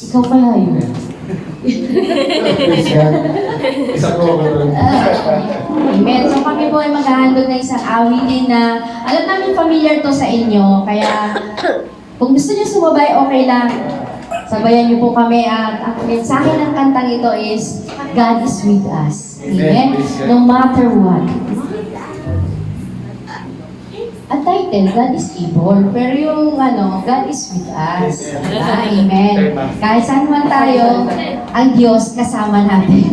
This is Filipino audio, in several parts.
Ikaw kaya yun. Isang ko Amen. So kami po ay maghahandog ng isang awitin na alam namin familiar to sa inyo. Kaya kung gusto niyo sumabay, okay lang. Sabayan niyo po kami at ang mensahe ng kantang ito is God is with us. Amen. No matter what. Ang title, God is able. Pero yung God is with us. Amen. Kahit saan man tayo, ang Diyos kasama natin.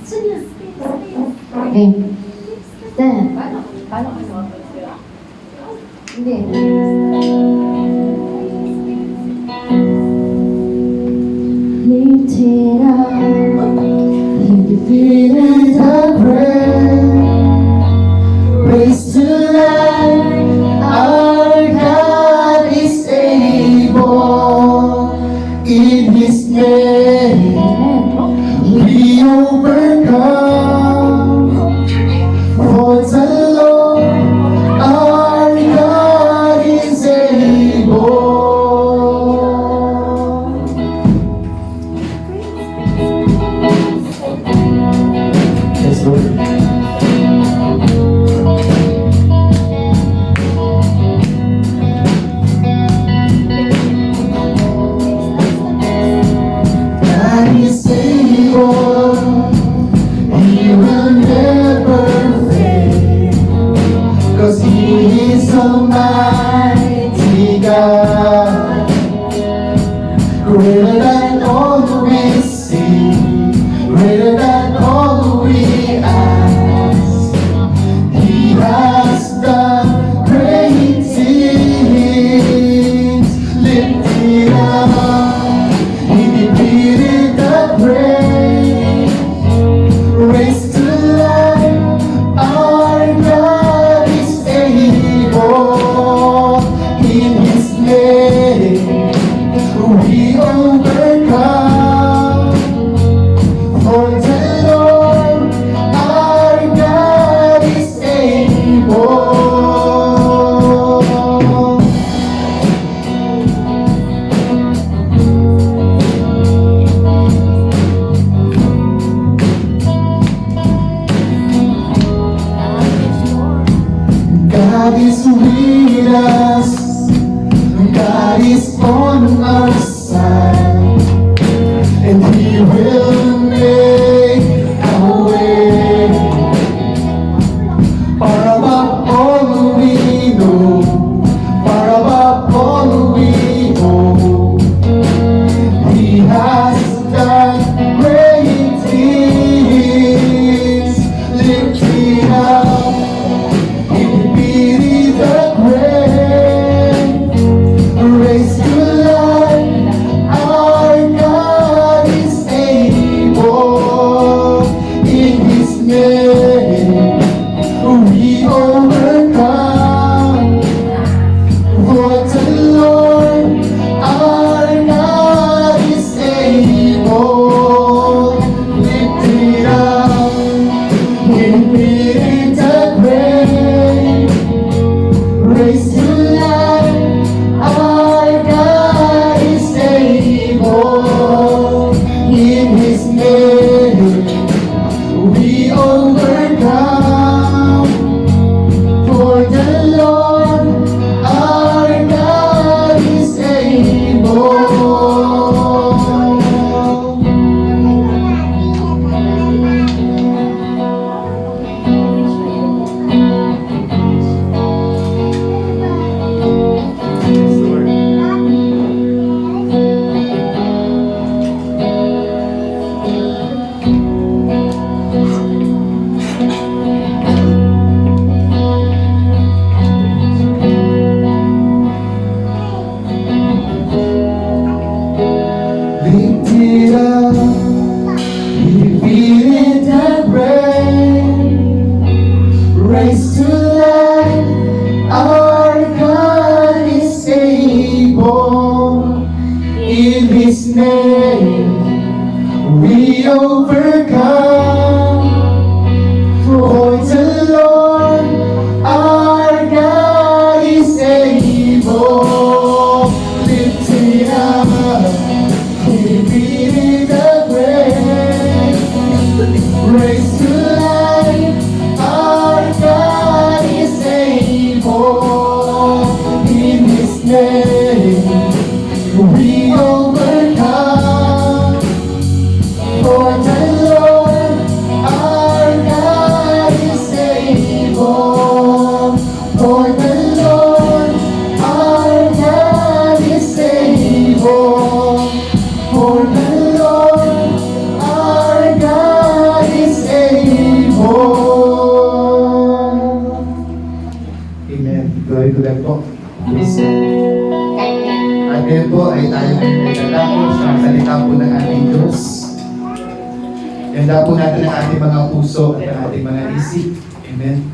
Saan yan? Okay. Then, paano? Hindi. Lifted up, you defeated the grave, raised to life, our God is able. In His name, we overcome. For the Lord, our God is able. Yes, Lord. God is able. He will never fail. 'Cause He is Almighty God. Greater than all we see, greater than all we ask. He has done great things. Lifted up, He defeated the grave, raised to life, our God is able. In His name, we overcome. For the Lord, our God is able. God is with us. God is on our side, and He will make a way. Far above all we know, far above all we hope. He has done great things. Lifted up, He defeated the grave, raised to life, our God is able. In His name, we overcome. For the Lord, our God is able. Lifted up, He defeated the grave, raised to life, our God is able. In His name, we overcome. For the Lord, our God is able. Lifted up, He defeated the grave, raised to life, our God is able. In His name, we overcome. For the Lord, our God is able. Lifted up, Ganda po natin ang ating mga puso at ang ating mga isip. Amen.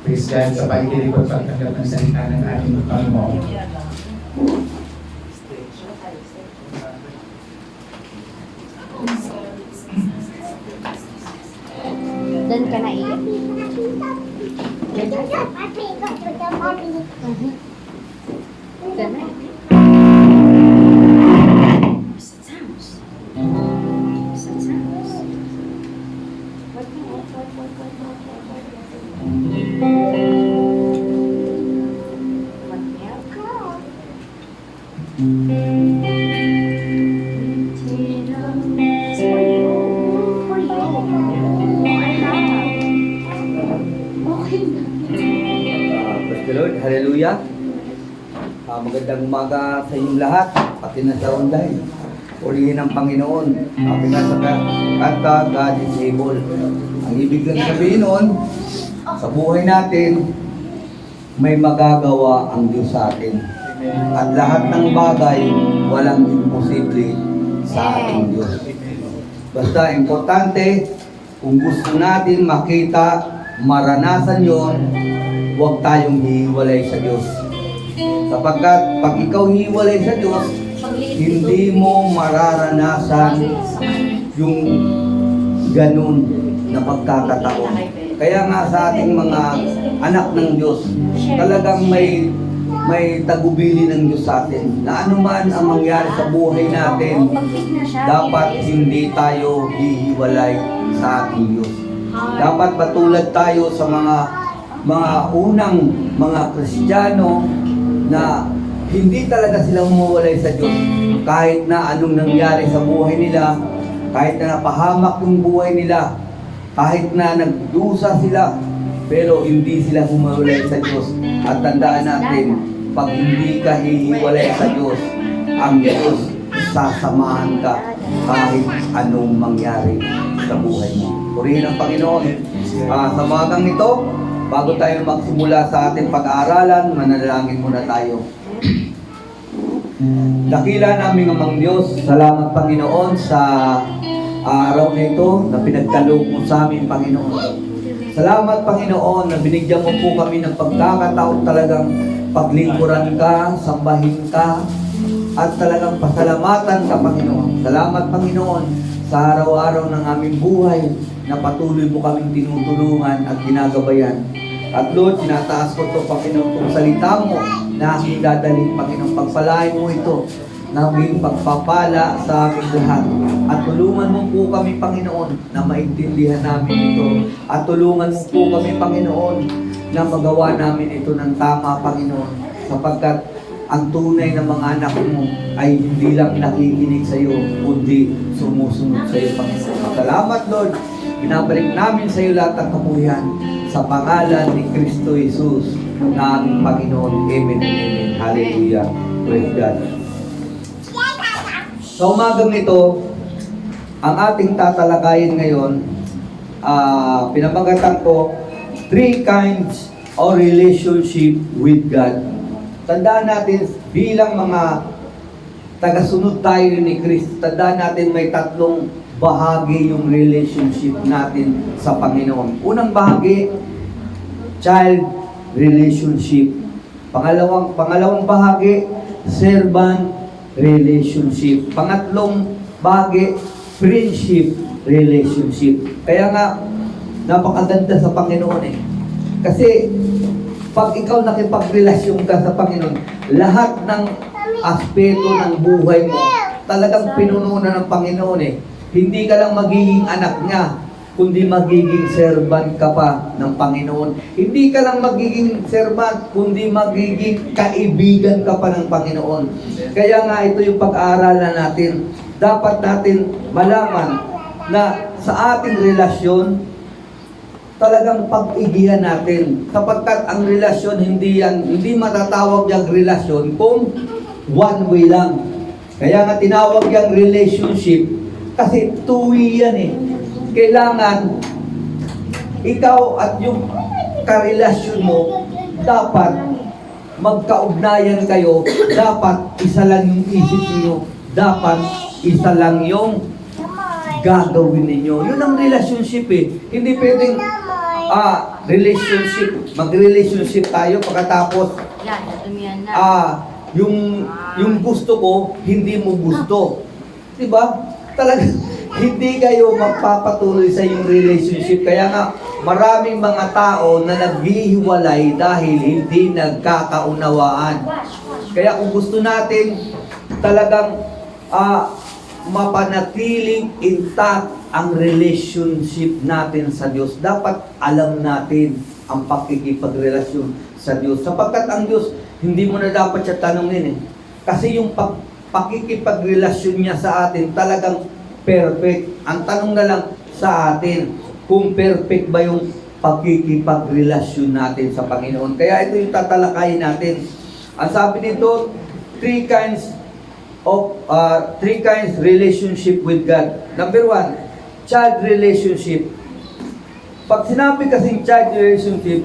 Praise God sa pakikinig at pagtanggap ng salita ng ating Panginoon. Doon ka na iyan. Doon na. Praise the Lord, hallelujah. Magandang umaga sa inyong lahat, pati na sa online. Purihin ang Panginoon. Sabi nga sa kanta, God is able. Ang ibig lang sabihin nun, sa buhay natin, may magagawa ang Diyos sa atin. At lahat ng bagay, walang imposible sa ating Diyos. Basta importante, kung gusto natin makita, maranasan yon, huwag tayong hihiwalay sa Diyos. Sapagkat pag ikaw hihiwalay sa Diyos, hindi mo mararanasan yung ganun na pagkakataon. Kaya nga sa ating mga anak ng Diyos, talagang may tagubili ng Diyos sa atin. Na anuman ang mangyari sa buhay natin, dapat hindi tayo hihiwalay sa ating Diyos. Dapat patulad tayo sa mga unang mga Kristiyano na hindi talaga sila umuwalay sa Diyos kahit na anong nangyari sa buhay nila, kahit na napahamak yung buhay nila, kahit na nagdusa sila, pero hindi sila umuwalay sa Diyos. At tandaan natin, pag hindi ka hihiwalay sa Diyos, ang Diyos sasamahan ka kahit anong mangyari sa buhay mo. Purihin ang Panginoon. Sa magang ito, bago tayo magsimula sa ating pag-aaralan, manalangin muna tayo. Dakila namin amang Diyos, salamat Panginoon sa araw na ito na pinagkaloob mo sa amin, Panginoon. Salamat Panginoon na binigyan mo po kami ng pagkakataon talagang paglingkuran ka, sambahin ka, at talagang pasalamatan ka, Panginoon. Salamat Panginoon sa araw-araw ng aming buhay na patuloy mo kaming tinutulungan at ginagabayan. At Lord, tinataas ko ito, Panginoon, kung salita mo na aking dadalhin, Panginoon, pagpalain mo ito na maging pagpapala sa aming lahat. At tulungan mo po kami, Panginoon, na maintindihan namin ito. At tulungan mo po kami, Panginoon, na magawa namin ito ng tama, Panginoon. Sapagkat ang tunay na mga anak mo ay hindi lang nakikinig sa iyo, kundi sumusunod sa iyo, Panginoon. Salamat, Lord. Binabalik namin sa iyo lahat ng kapulihan sa pangalan ni Kristo Jesus na aming Panginoon. Amen and amen. Hallelujah. Praise God. Sa umagang ito, ang ating tatalakayin ngayon, pinamagatan ko, 3 kinds of relationship with God. Tandaan natin, bilang mga tagasunod tayo ni Kristo, tandaan natin may 3 bahagi yung relationship natin sa Panginoon. Unang bahagi, child relationship. Pangalawang bahagi, servant relationship. Pangatlong bahagi, friendship relationship. Kaya nga, napakaganda sa Panginoon eh. Kasi, pag ikaw nakipagrelasyon ka sa Panginoon, lahat ng aspeto ng buhay mo, talagang pinuno na ng Panginoon eh. Hindi ka lang magiging anak niya, kundi magiging servant ka pa ng Panginoon. Hindi ka lang magiging servant, kundi magiging kaibigan ka pa ng Panginoon. Kaya nga ito yung pag-aaralan natin. Dapat natin malaman na sa ating relasyon, talagang pag-igihan natin. Sapagkat ang relasyon, hindi matatawag yung relasyon kung one way lang. Kaya nga tinawag yung relationship kasi two-way yan eh. Kailangan ikaw at yung karelasyon mo dapat magkaugnayan kayo, dapat isa lang yung isip niyo, dapat isa lang yung gagawin ninyo. Yun ang relationship eh. Hindi pwedeng relationship, mag-relationship tayo pagkatapos Yan, natumihan na. yung gusto ko, hindi mo gusto. Diba? Talaga, hindi kayo magpapatuloy sa yung relationship. Kaya nga, maraming mga tao na naghihiwalay dahil hindi nagkakaunawaan. Kaya kung gusto natin talagang mapanatiling intact ang relationship natin sa Diyos, dapat alam natin ang pakikipagrelasyon sa Diyos. Sapagkat ang Diyos, hindi mo na dapat siya tanungin eh. Kasi yung pakikipagrelasyon niya sa atin talagang perfect. Ang tanong na lang sa atin, kung perfect ba yung pakikipagrelasyon natin sa Panginoon. Kaya ito yung tatalakayin natin. Ang sabi nito, three kinds relationship with God. Number 1, child relationship. Pag sinabi kasing child relationship,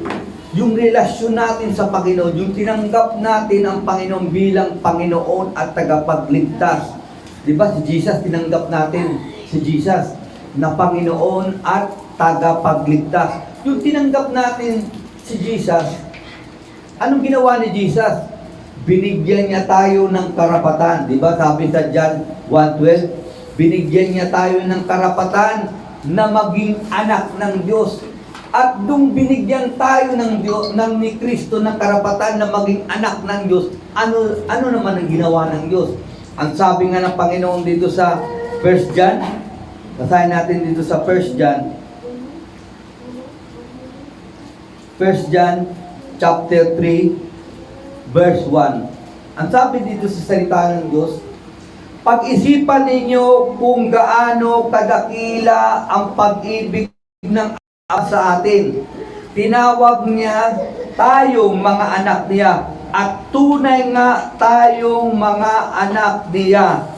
yung relasyon natin sa Panginoon, yung tinanggap natin ang Panginoon bilang Panginoon at tagapagligtas. Di ba si Jesus, tinanggap natin si Jesus na Panginoon at tagapagligtas. Yung tinanggap natin si Jesus, anong ginawa ni Jesus? Binigyan niya tayo ng karapatan. Di ba sabi sa John 1:12, binigyan niya tayo ng karapatan na maging anak ng Diyos. At nung binigyan tayo ng Diyos, ni Kristo ng karapatan na maging anak ng Diyos, ano naman ang ginawa ng Diyos? Ang sabi nga ng Panginoon dito sa 1 John, basahin natin dito sa 1 John. 1 John chapter 3 verse 1. Ang sabi dito sa salita ng Diyos, pag-isipan ninyo kung gaano kadakila ang pag-ibig ng Ama sa atin. Tinawag niya tayong mga anak niya at tunay nga tayong mga anak niya.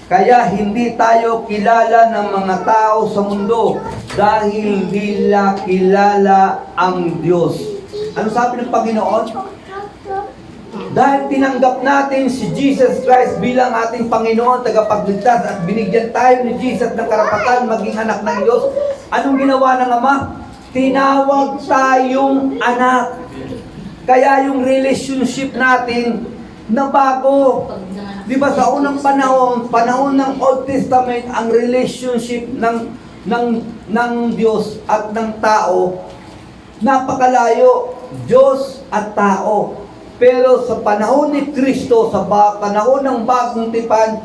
Kaya hindi tayo kilala ng mga tao sa mundo dahil nila kilala ang Diyos. Ano sabi ng Panginoon? Dahil tinanggap natin si Jesus Christ bilang ating Panginoon, tagapagligtas, at binigyan tayo ni Jesus ng karapatan maging anak ng Diyos, anong ginawa ng Ama? Tinawag tayong anak. Kaya yung relationship natin na bago. Di ba sa unang panahon ng Old Testament, ang relationship ng Diyos at ng tao, napakalayo, Diyos at tao. Pero sa panahon ni Kristo, sa panahon ng bagong tipan,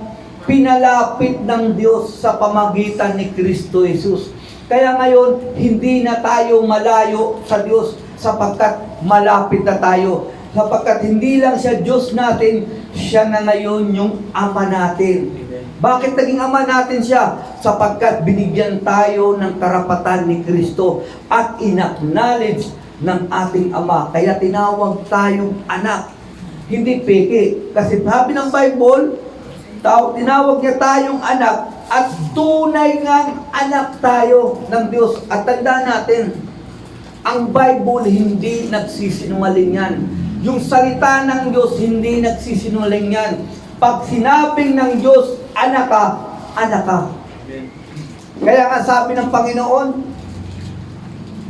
pinalapit ng Diyos sa pamagitan ni Kristo Jesus. Kaya ngayon, hindi na tayo malayo sa Diyos sapagkat malapit na tayo. Sapagkat hindi lang siya Diyos natin, siya na ngayon yung Ama natin. Bakit naging Ama natin siya? Sapagkat binigyan tayo ng karapatan ni Kristo at in-acknowledge ng ating Ama. Kaya tinawag tayong anak. Hindi peke. Kasi sabi ng Bible, tinawag niya tayong anak at tunay ngang anak tayo ng Diyos. At tandaan natin, ang Bible hindi nagsisinungaling yan. Yung salita ng Diyos hindi nagsisinungaling yan. Pag sinabing ng Diyos, anak ka, anak ka. Kaya nga sabi ng Panginoon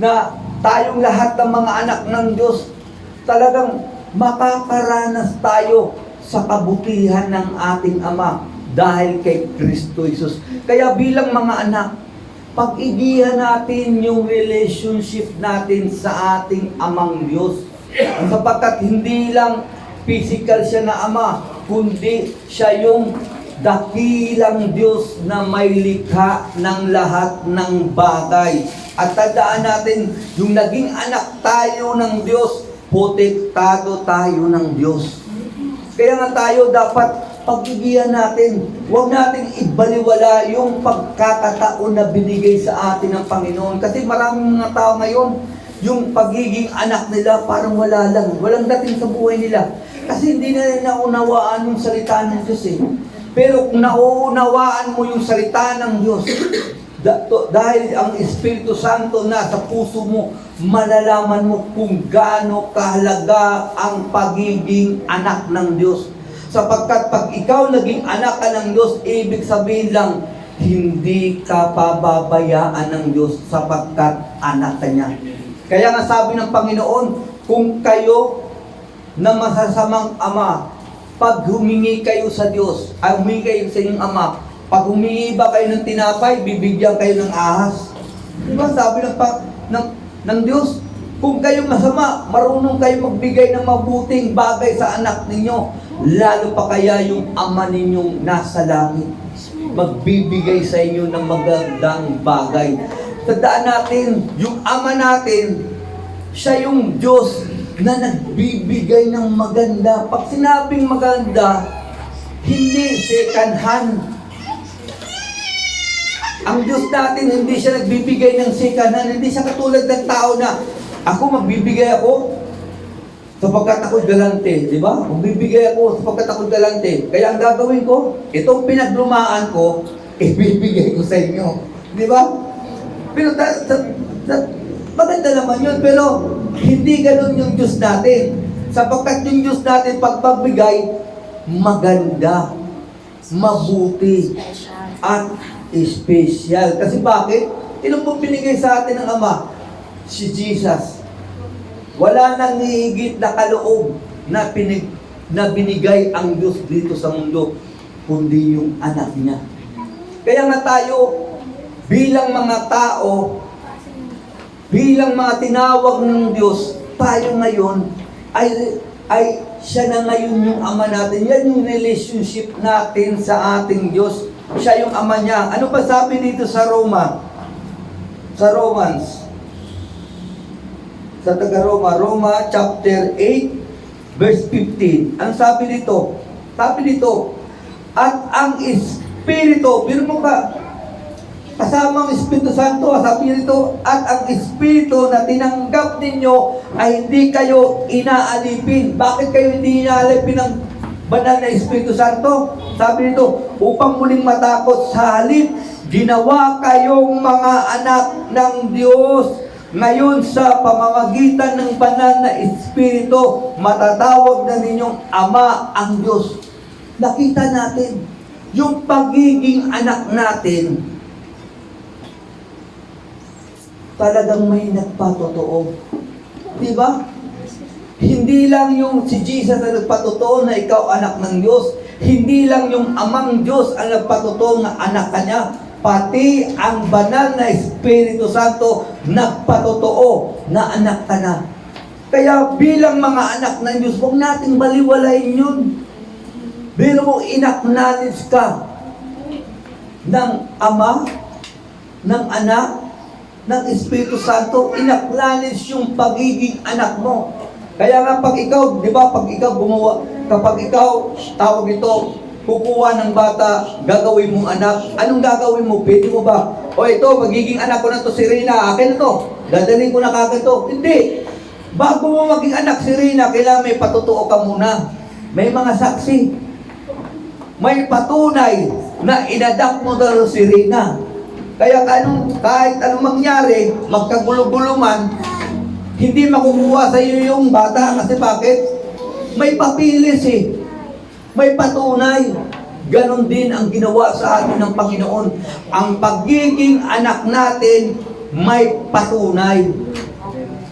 na tayong lahat ng mga anak ng Diyos, talagang makakaranas tayo sa kabutihan ng ating Ama dahil kay Kristo Jesus. Kaya bilang mga anak, pag-igihan natin yung relationship natin sa ating Amang Diyos. Sapagkat hindi lang physical siya na Ama, kundi siya yung dakilang Diyos na may likha ng lahat ng bagay. At tandaan natin, yung naging anak tayo ng Diyos, protektado tayo ng Diyos. Kaya nga tayo dapat pag-igihan natin. Huwag natin ibaliwala yung pagkakataon na binigay sa atin ng Panginoon. Kasi maraming mga tao ngayon, yung pagiging anak nila parang wala lang. Walang dating sa buhay nila. Kasi hindi na naunawaan yung salita ng Diyos eh. Pero kung nauunawaan mo yung salita ng Diyos, dahil ang Espiritu Santo nasa puso mo, malalaman mo kung gaano kahalaga ang pagiging anak ng Diyos. Sapagkat pag ikaw naging anak ka ng Diyos, ibig sabihin lang, hindi ka pababayaan ng Diyos sapagkat anak ka niya. Kaya nga sabi ng Panginoon, kung kayo na masasamang ama, pag humingi kayo sa Diyos, ay humingi kayo sa inyong ama, pag humingi ba kayo ng tinapay, bibigyan kayo ng ahas. Diba sabi ng Diyos, kung kayo masama, marunong kayo magbigay ng mabuting bagay sa anak ninyo, lalo pa kaya yung ama ninyong nasa langit, magbibigay sa inyo ng magandang bagay. Tandaan natin, yung ama natin, siya yung Diyos na nagbibigay ng maganda. Pag sinabing maganda, hindi second hand. Ang Diyos natin, hindi siya nagbibigay ng second hand. Hindi siya katulad ng tao na, ako magbibigay ako sapagkat ako'y galante. Di ba? Magbibigay ako sapagkat ako'y galante. Kaya ang gagawin ko, itong pinaglumaan ko, ibibigay ko sa inyo. Di ba? Pero maganda naman yun, pero hindi ganun yung Diyos natin. Sapagkat yung Diyos natin, pag magbigay, maganda, mabuti, at special. Kasi bakit? Sino po binigay sa atin ng Ama? Si Jesus. Wala nang hihigit na kaloob na binigay ang Diyos dito sa mundo, kundi yung anak niya. Kaya nga tayo, bilang mga tao, bilang mga tinawag ng Diyos, tayo ngayon ay siya na ngayon yung ama natin. Yan yung relationship natin sa ating Diyos. Siya yung ama niya. Ano pa sabi dito sa Roma? Sa Romans. Sa taga-Roma. Roma chapter 8 verse 15. Ano sabi dito? Sabi dito, at ang Espiritu, biro mo ka, kasama ang Espiritu Santo, sabi dito, at ang Espiritu na tinanggap ninyo ay hindi kayo inaalipin. Bakit kayo hindi inaalipin ng banal na Espiritu Santo? Sabi dito, upang muling matakot sa halip, ginawa kayong mga anak ng Diyos. Ngayon sa pamamagitan ng banal na Espiritu, matatawag na ninyong Ama ang Diyos. Nakita natin, yung pagiging anak natin, talagang may nagpatotoo. Diba? Hindi lang yung si Jesus na nagpatotoo na ikaw anak ng Diyos. Hindi lang yung amang Diyos ang nagpatotoo na anak ka niya. Pati ang banal na Espiritu Santo nagpatotoo na anak ka na. Kaya bilang mga anak ng Diyos, huwag nating baliwalain yun. Bilang mo inacknowledge ka ng Ama, ng Anak, ng Espiritu Santo, inacknowledge yung pagiging anak mo. Kaya nga pag ikaw, di ba, pag ikaw gumawa, kapag ikaw, tawag ito, kukuha ng bata, gagawin mong anak, anong gagawin mo? Pwede mo ba? O ito, magiging anak ko na to si Rina, akin na to, dadalhin ko na kagad to. Hindi. Bago mo maging anak si Rina, kailangan may patotoo ka muna. May mga saksi. May patunay na inadapt mo daw si Rina. Kaya kahit anong mangyari, magkagulo-gulo man, hindi makukuha sa iyo yung bata. Kasi bakit? May papilis eh. May patunay. Ganon din ang ginawa sa atin ng Panginoon. Ang pagiging anak natin, may patunay.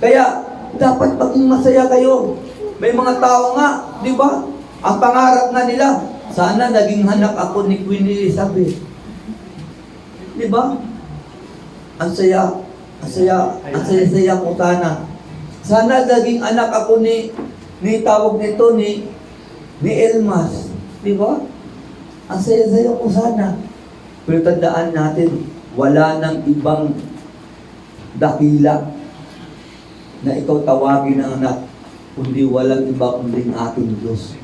Kaya, dapat maging masaya kayo. May mga tao nga, di ba? Ang pangarap na nila, sana naging anak ako ni Queen Elizabeth. Di ba? Ang saya ko sana. Sana naging anak ako ni tawag nito ni Elmas. Di ba? Ang saya ko sana. Pero tandaan natin, wala nang ibang dakila na ikaw tawagin ng anak, kundi walang iba kundi ating Diyos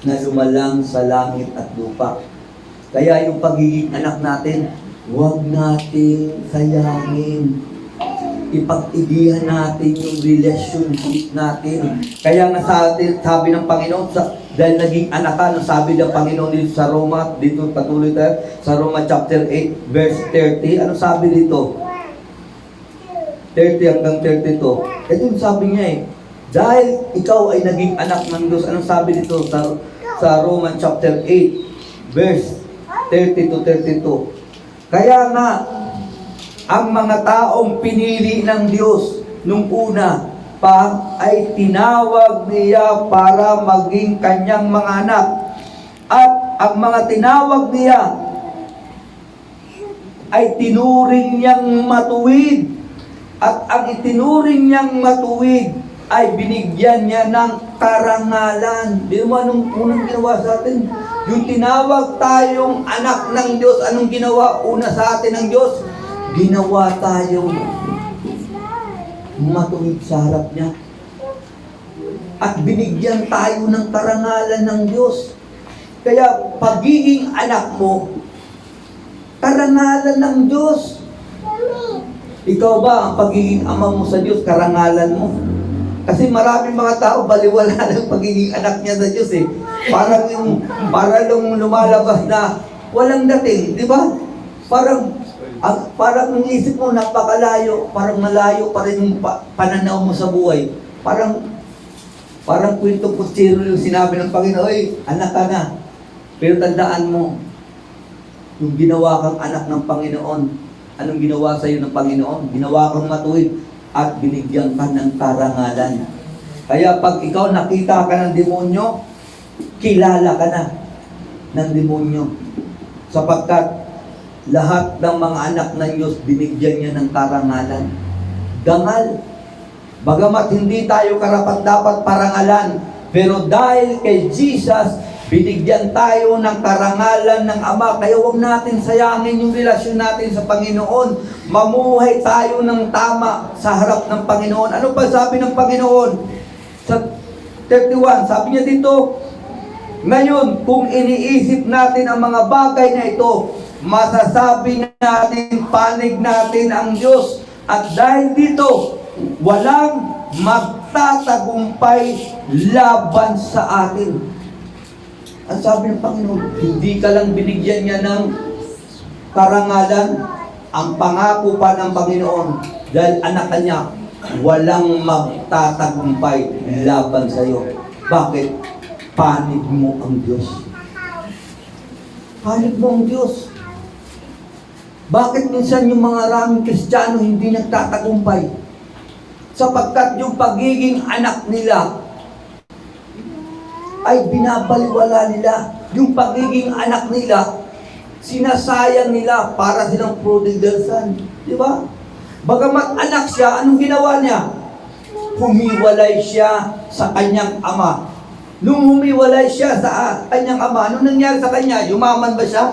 na lumalang sa langit at lupa. Kaya yung pagiging anak natin, huwag natin sayangin. Ipag-igihan natin yung relationship natin. Kaya nga sa atin, sabi ng Panginoon, dahil naging anak ka, sabi ng Panginoon dito sa Roma, dito patuloy tayo, sa Roma chapter 8, verse 30, ano sabi dito? 30 hanggang 32. Ito yung sabi niya eh, dahil ikaw ay naging anak ng Diyos, anong sabi dito sa Roman chapter 8, verse 30 to 32? Kaya nga, ang mga taong pinili ng Diyos nung una pa ay tinawag niya para maging kanyang mga anak. At ang mga tinawag niya ay tinuring niyang matuwid. At ang itinuring niyang matuwid ay binigyan niya ng karangalan. Di mo anong unang ginawa sa atin? Yung tinawag tayong anak ng Diyos, anong ginawa una sa atin ng Diyos? Ginawa tayong matuwid sa harap niya. At binigyan tayo ng karangalan ng Diyos. Kaya pagiging anak mo, karangalan ng Diyos. Ikaw ba, ang pagiging ama mo sa Diyos, karangalan mo? Kasi maraming mga tao, baliwala ng pagiging anak niya sa Diyos eh. Parang yung lumalabas na walang dating, di ba? Parang ang isip mo napakalayo, parang malayo pa rin yung pananaw mo sa buhay. Parang kwento kutsiro yung sinabi ng Panginoon, "Oy, anak ka na." Pero tandaan mo, yung ginawa kang anak ng Panginoon, anong ginawa sa iyo ng Panginoon? Ginawa kang matuwid at binigyan ka ng karangalan. Kaya pag ikaw nakita ka ng demonyo, kilala ka na ng demonyo. Sapagkat lahat ng mga anak ng Diyos, binigyan niya ng karangalan. Dangal. Bagamat hindi tayo karapat-dapat parangalan, pero dahil kay Jesus, binigyan tayo ng karangalan ng Ama. Kaya huwag natin sayangin yung relasyon natin sa Panginoon. Mamuhay tayo ng tama sa harap ng Panginoon. Ano pa sabi ng Panginoon? Sa 31, sabi niya dito, ngayon, kung iniisip natin ang mga bagay na ito, masasabi natin, panig natin ang Diyos. At dahil dito, walang magtatagumpay laban sa atin. Ang sabi ng Panginoon, hindi ka lang binigyan niya ng karangalan, ang pangako pa ng Panginoon, dahil anak ka niya, walang magtatagumpay laban sa iyo. Bakit? Panig mo ang Diyos. Panig mo ang Diyos. Bakit minsan yung mga raming Kristiyano hindi nagtatagumpay? Sapagkat yung pagiging anak nila ay binabaliwala nila. Yung pagiging anak nila, sinasayang nila para silang prodigal son. Di ba? Bagamat anak siya, anong ginawa niya? Humiwalay siya sa kanyang ama. Nung humiwalay siya sa kanyang ama, anong nangyari sa kanya? Yumaman ba siya?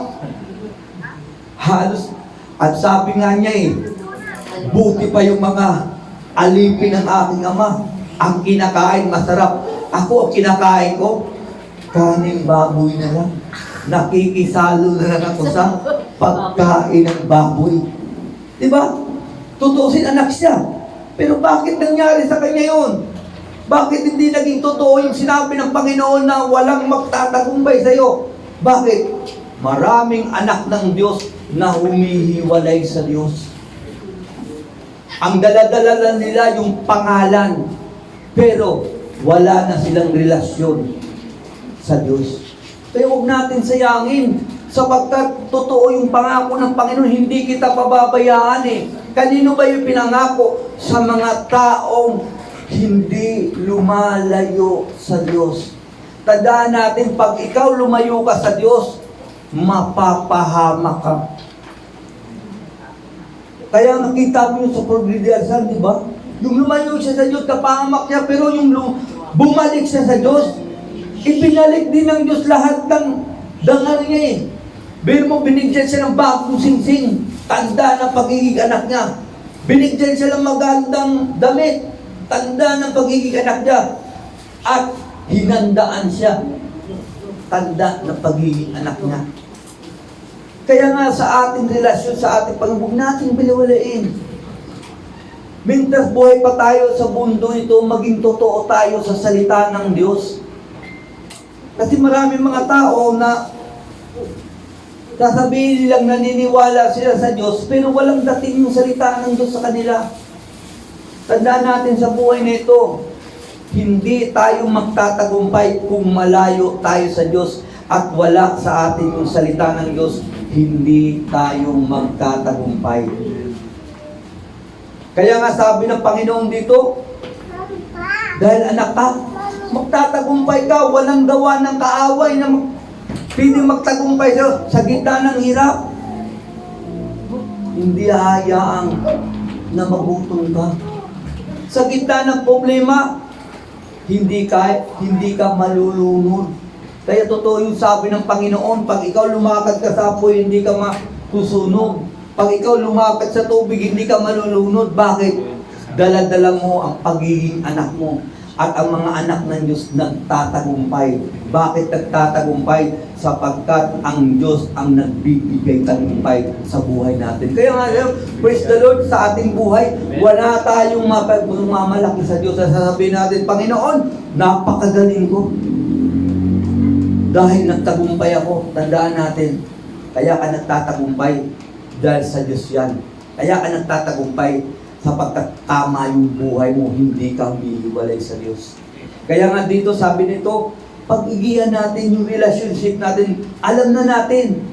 Halos. At sabi nga niya buti pa yung mga alipin ng aking ama. Ang kinakain masarap. Ako, ang kinakain ko, kaning baboy na lang. Nakikisalo na lang ako sa pagkain ng baboy. Diba? Tutusin anak siya. Pero bakit nangyari sa kanya yun? Bakit hindi naging totoo yung sinabi ng Panginoon na walang magtatagumpay sa iyo? Bakit? Maraming anak ng Diyos na humihiwalay sa Diyos. Ang daladala nila yung pangalan, pero wala na silang relasyon sa Diyos. Kaya huwag natin sayangin, sapagkat totoo yung pangako ng Panginoon, hindi kita pababayaan eh. Kanino ba yung pinangako? Sa mga taong hindi lumalayo sa Diyos. Tandaan natin, pag ikaw lumayo ka sa Diyos, mapapahamak ka. Kaya nakita mo yung sa Progrediasan, di ba? Yung lumayo siya sa Diyos, kapahamak niya, pero yung bumalik siya sa Diyos, ipinalik din ng Diyos lahat ng dangal niya eh. Pero mo, binigyan siya ng bagong singsing, tanda ng pagiging anak niya. Binigyan siya ng magandang damit, tanda ng pagiging anak niya. At hinandaan siya, tanda ng pagiging anak niya. Kaya nga sa ating relasyon, sa ating Panginoon, natin biliwalain. Mintas buhay pa tayo sa mundo ito, maging totoo tayo sa salita ng Diyos. Kasi maraming mga tao na sasabihin nilang naniniwala sila sa Diyos, pero walang dating yung salita ng Diyos sa kanila. Tandaan natin sa buhay na ito, hindi tayo magtatagumpay kung malayo tayo sa Diyos at wala sa atin yung salita ng Diyos. hindi tayo magtatagumpay. Kaya nga sabi ng Panginoon dito, dahil anak ka, magtatagumpay ka, walang gawa ng kaaway na pwede magtagumpay sa gitna ng hirap. Hindi hayaang na magutom ka. Sa gitna ng problema, hindi ka malulunod. Kaya totoo yung sabi ng Panginoon, pag ikaw lumakad ka sa apoy, hindi ka masusunog. Pag ikaw lumakad sa tubig, hindi ka malulunod. Bakit? Dala-dala mo ang pagiging anak mo. At ang mga anak ng Diyos nagtatagumpay. Bakit nagtatagumpay? Sapagkat ang Diyos ang nagbibigay tagumpay sa buhay natin. Kaya nga, praise the Lord, sa ating buhay, wala tayong mamalaki sa Diyos. Sasabihin natin, Panginoon, napakagaling ko. Dahil nagtagumpay ako, tandaan natin, kaya ka nagtatagumpay dahil sa Diyos yan. Kaya ka nagtatagumpay sapagkat tama yung buhay mo, hindi ka humihiwalay sa Diyos. Kaya nga dito, sabi nito, pag-igihan natin yung relationship natin, alam na natin.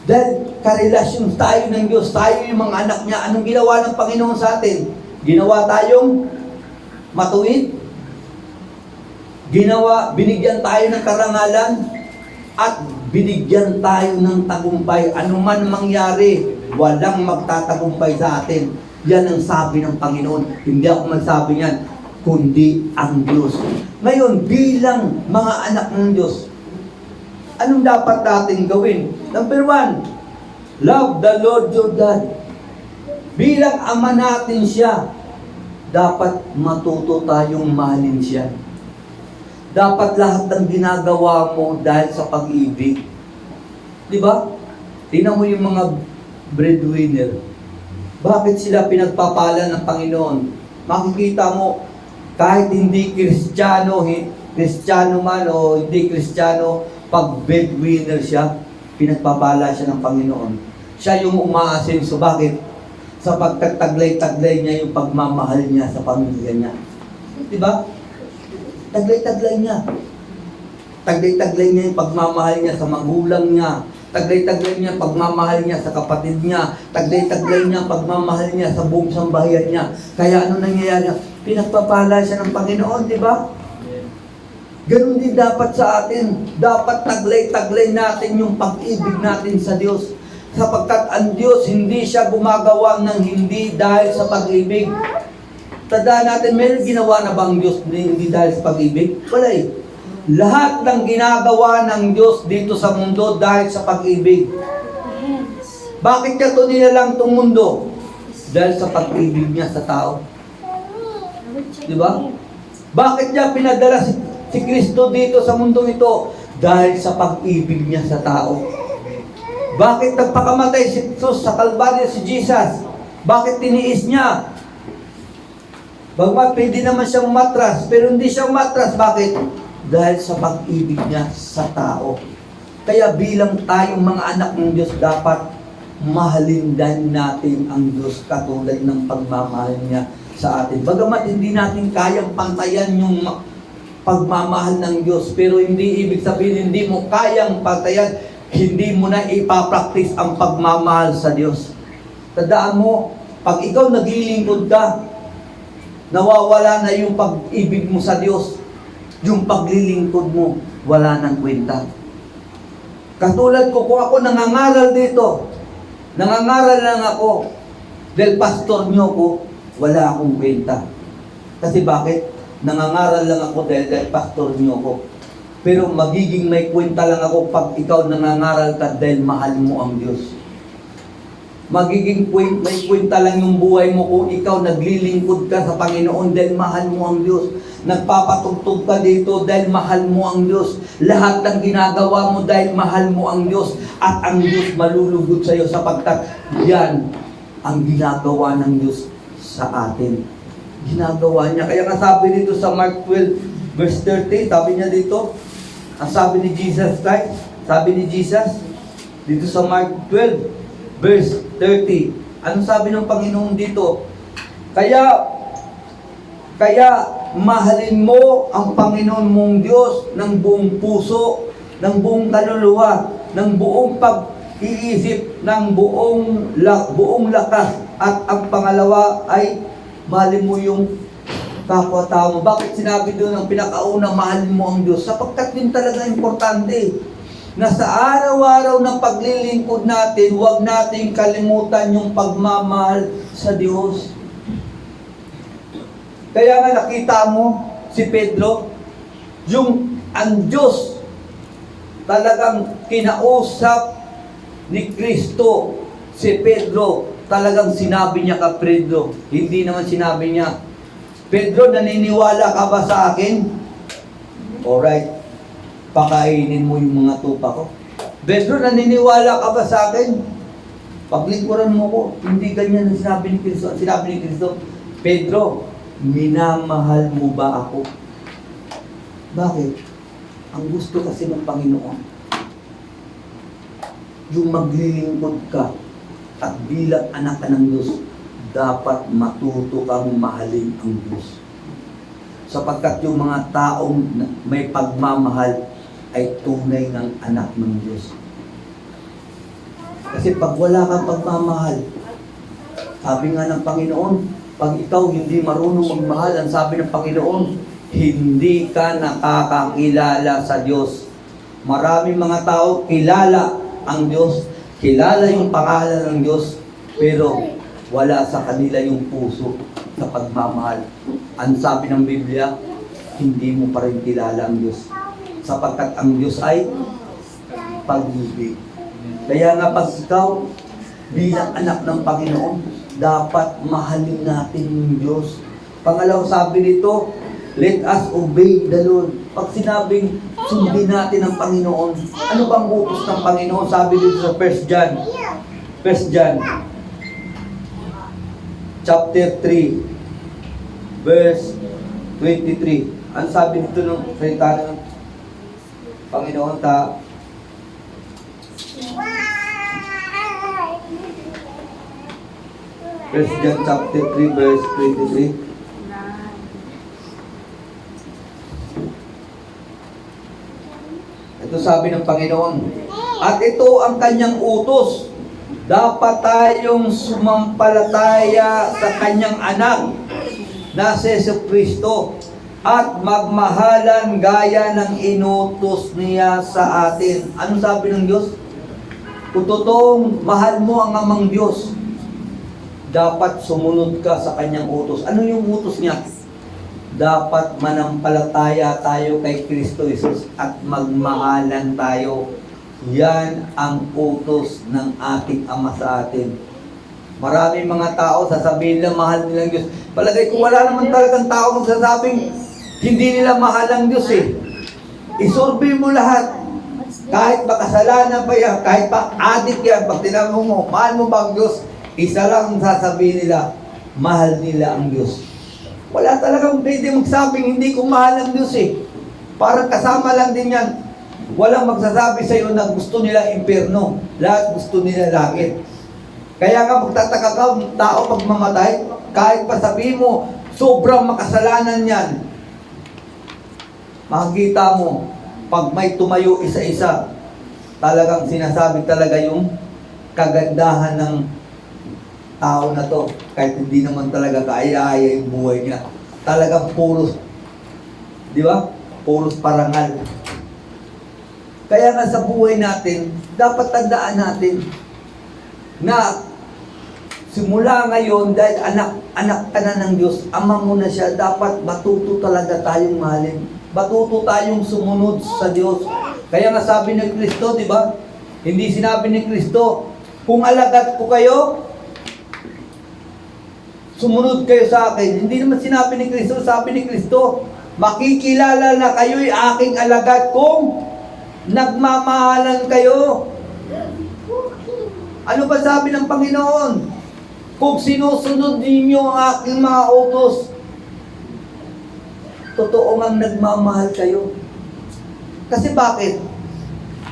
Dahil karelasyon tayo ng Diyos, tayo yung mga anak niya. Anong ginawa ng Panginoon sa atin? Ginawa tayong matuwid. Binigyan tayo ng karangalan at binigyan tayo ng tagumpay. Ano man mangyari, walang magtatagumpay sa atin. Yan ang sabi ng Panginoon. Hindi ako magsabi niyan, kundi ang Diyos. Ngayon, bilang mga anak ng Diyos, anong dapat natin gawin? Number 1, love the Lord your God. Bilang ama natin siya, dapat matuto tayong mahalin siya. Dapat lahat ng ginagawa mo dahil sa pag-ibig. Di ba? Tingnan mo yung mga breadwinner. Bakit sila pinagpapala ng Panginoon? Makikita mo, kahit hindi Kristiyano man o hindi Kristiyano, pag breadwinner siya, pinagpapala siya ng Panginoon. Siya yung umaasenso. Bakit? Sapagkat taglay-taglay niya yung pagmamahal niya sa pamilya niya. Di ba? Taglay-taglay niya. Taglay-taglay niya yung pagmamahal niya sa magulang niya. Taglay-taglay niya pagmamahal niya sa kapatid niya. Taglay-taglay niya pagmamahal niya sa buong sambahayan niya. Kaya ano nangyayari? Pinagpapala siya ng Panginoon, di ba? Ganun din dapat sa atin. Dapat taglay-taglay natin yung pag-ibig natin sa Diyos. Sapagkat ang Diyos, hindi siya gumagawa ng hindi dahil sa pag-ibig. Tandaan natin, may ginawa na bang Diyos hindi dahil sa pag-ibig? Wala eh. Lahat ng ginagawa ng Diyos dito sa mundo dahil sa pag-ibig. Bakit niya ito nilalang itong mundo? Dahil sa pag-ibig niya sa tao. Di ba? Bakit niya pinadala si Kristo dito sa mundo ito? Dahil sa pag-ibig niya sa tao. Bakit nagpakamatay si Jesus sa Kalbaryo, si Jesus? Bakit tiniis niya? Bagmat pwede naman siyang matras, pero hindi siyang matras. Bakit? Dahil sa pag-ibig niya sa tao. Kaya bilang tayong mga anak ng Diyos, dapat mahalin din natin ang Diyos katulad ng pagmamahal niya sa atin. Bagamat hindi natin kayang pantayan yung pagmamahal ng Diyos, pero hindi ibig sabihin hindi mo kayang pantayan, hindi mo na ipapractice ang pagmamahal sa Diyos. Tandaan mo, pag ikaw naglilingkod ka, nawawala na yung pag-ibig mo sa Diyos. Yung paglilingkod mo, wala nang kwenta. Katulad ko, kung ako nangangaral dito, nangangaral lang ako, dahil pastor nyo ko, wala akong kwenta. Kasi bakit? Nangangaral lang ako dahil pastor nyo ko. Pero magiging may kwenta lang ako pag ikaw nangangaral ka dahil mahal mo ang Diyos. Magiging may kwenta lang yung buhay mo kung ikaw naglilingkod ka sa Panginoon dahil mahal mo ang Diyos. Nagpapatugtog ka dito dahil mahal mo ang Diyos. Lahat ng ginagawa mo dahil mahal mo ang Diyos. At ang Diyos malulugod sa iyo sapagkat yan ang ginagawa ng Diyos sa atin. Ginagawa niya. Kaya nga sabi dito sa Mark 12 verse 30, sabi niya dito, ang sabi ni Jesus Christ, sabi ni Jesus, dito sa Mark 12 verse 30. Anong sabi ng Panginoon dito? Kaya mahalin mo ang Panginoon mong Diyos ng buong puso, ng buong kaluluwa, ng buong iisip ng buong lakas. At ang pangalawa ay mahalin mo yung kapwa-tao mo. Bakit sinabi doon ang pinakauna, mahalin mo ang Diyos? Sapagkat yun talaga importante. Na sa araw-araw ng paglilingkod natin, huwag natin kalimutan yung pagmamahal sa Diyos. Kaya nga nakita mo si Pedro, yung ang Diyos talagang kinausap ni Kristo si Pedro, talagang sinabi niya ka Pedro, hindi naman sinabi niya, Pedro, naniniwala ka ba sa akin? Alright, pakainin mo yung mga tupa ko. Pedro, naniniwala ka ba sa akin? Paglingkuran mo ko. Hindi ganyan ang sinabi ni Kristo. Sinabi ni Kristo, Pedro, minamahal mo ba ako? Bakit? Ang gusto kasi ng Panginoon, yung maglilingkod ka at bilang anak ka ng Diyos, dapat matuto kang mahalin ang Diyos. Sapagkat yung mga taong may pagmamahal ay tunay ng anak ng Diyos. Kasi pag wala kang pagmamahal, sabi nga ng Panginoon, pag ikaw hindi marunong magmahal, ang sabi ng Panginoon, hindi ka nakakakilala sa Diyos. Maraming mga tao kilala ang Diyos, kilala yung pangalan ng Diyos, pero wala sa kanila yung puso sa pagmamahal. Ang sabi ng Biblia, hindi mo pa rin kilala ang Diyos. Sapagkat ang Diyos ay pag-ibig. Kaya nga pag ikaw, bilang anak ng Panginoon, dapat mahalin natin yung Diyos. Pangalawang sabi nito, let us obey the Lord. Pag sinabing sundin natin ang Panginoon, ano bang utos ng Panginoon? Sabi dito sa 1 John chapter 3 verse 23. Ang sabi dito ng salita ng Panginoon ta First John chapter 3 verse 23. Ito sabi ng Panginoon, at ito ang kanyang utos, dapat tayong sumampalataya sa kanyang anak na si Jesucristo at magmahalan gaya ng inutos niya sa atin. Anong sabi ng Diyos? Kung totoong mahal mo ang amang Diyos, dapat sumunod ka sa kanyang utos. Ano yung utos niya? Dapat manampalataya tayo kay Kristo Jesus at magmahalan tayo. Yan ang utos ng ating Ama sa atin. Maraming mga tao sasabihin nila mahal nilang Diyos. Palagay ko wala naman talagang tao magsasabing hindi nila mahal ang Diyos eh. Isolve mo lahat. Kahit makasalanan pa yan, kahit pa adik yan, pag tinanong mo, mahal mo ba ang Diyos? Isa lang sasabihin nila, mahal nila ang Diyos. Wala talagang pwede magsabing hindi ko mahal ang Diyos eh. Parang kasama lang din yan. Walang magsasabi sa iyo na gusto nila impyerno. Lahat gusto nila langit. Kaya nga magtataka ka, tao pag mamatay, kahit pa sabihin mo, sobrang makasalanan yan. Makikita mo, pag may tumayo isa-isa, talagang sinasabi talaga yung kagandahan ng tao na to, kahit hindi naman talaga kaaya-aya yung buhay niya. Talagang puros, di ba? Puros parangal. Kaya nga sa buhay natin, dapat tandaan natin na simula ngayon, dahil anak ka na ng Diyos, ama mo na siya, dapat matuto talaga tayong mahalin. Matuto tayong sumunod sa Diyos. Kaya nga sabi ni Kristo, di ba? Hindi sinabi ni Kristo, kung alagad ko kayo, sumunod kayo sa akin. Hindi naman sinabi ni Kristo, sabi ni Kristo, makikilala na kayo'y aking alagad kung nagmamahalan kayo. Ano ba sabi ng Panginoon? Kung sinusunod ninyo ang aking mga utos, totoo ngang nagmamahal kayo. Kasi bakit?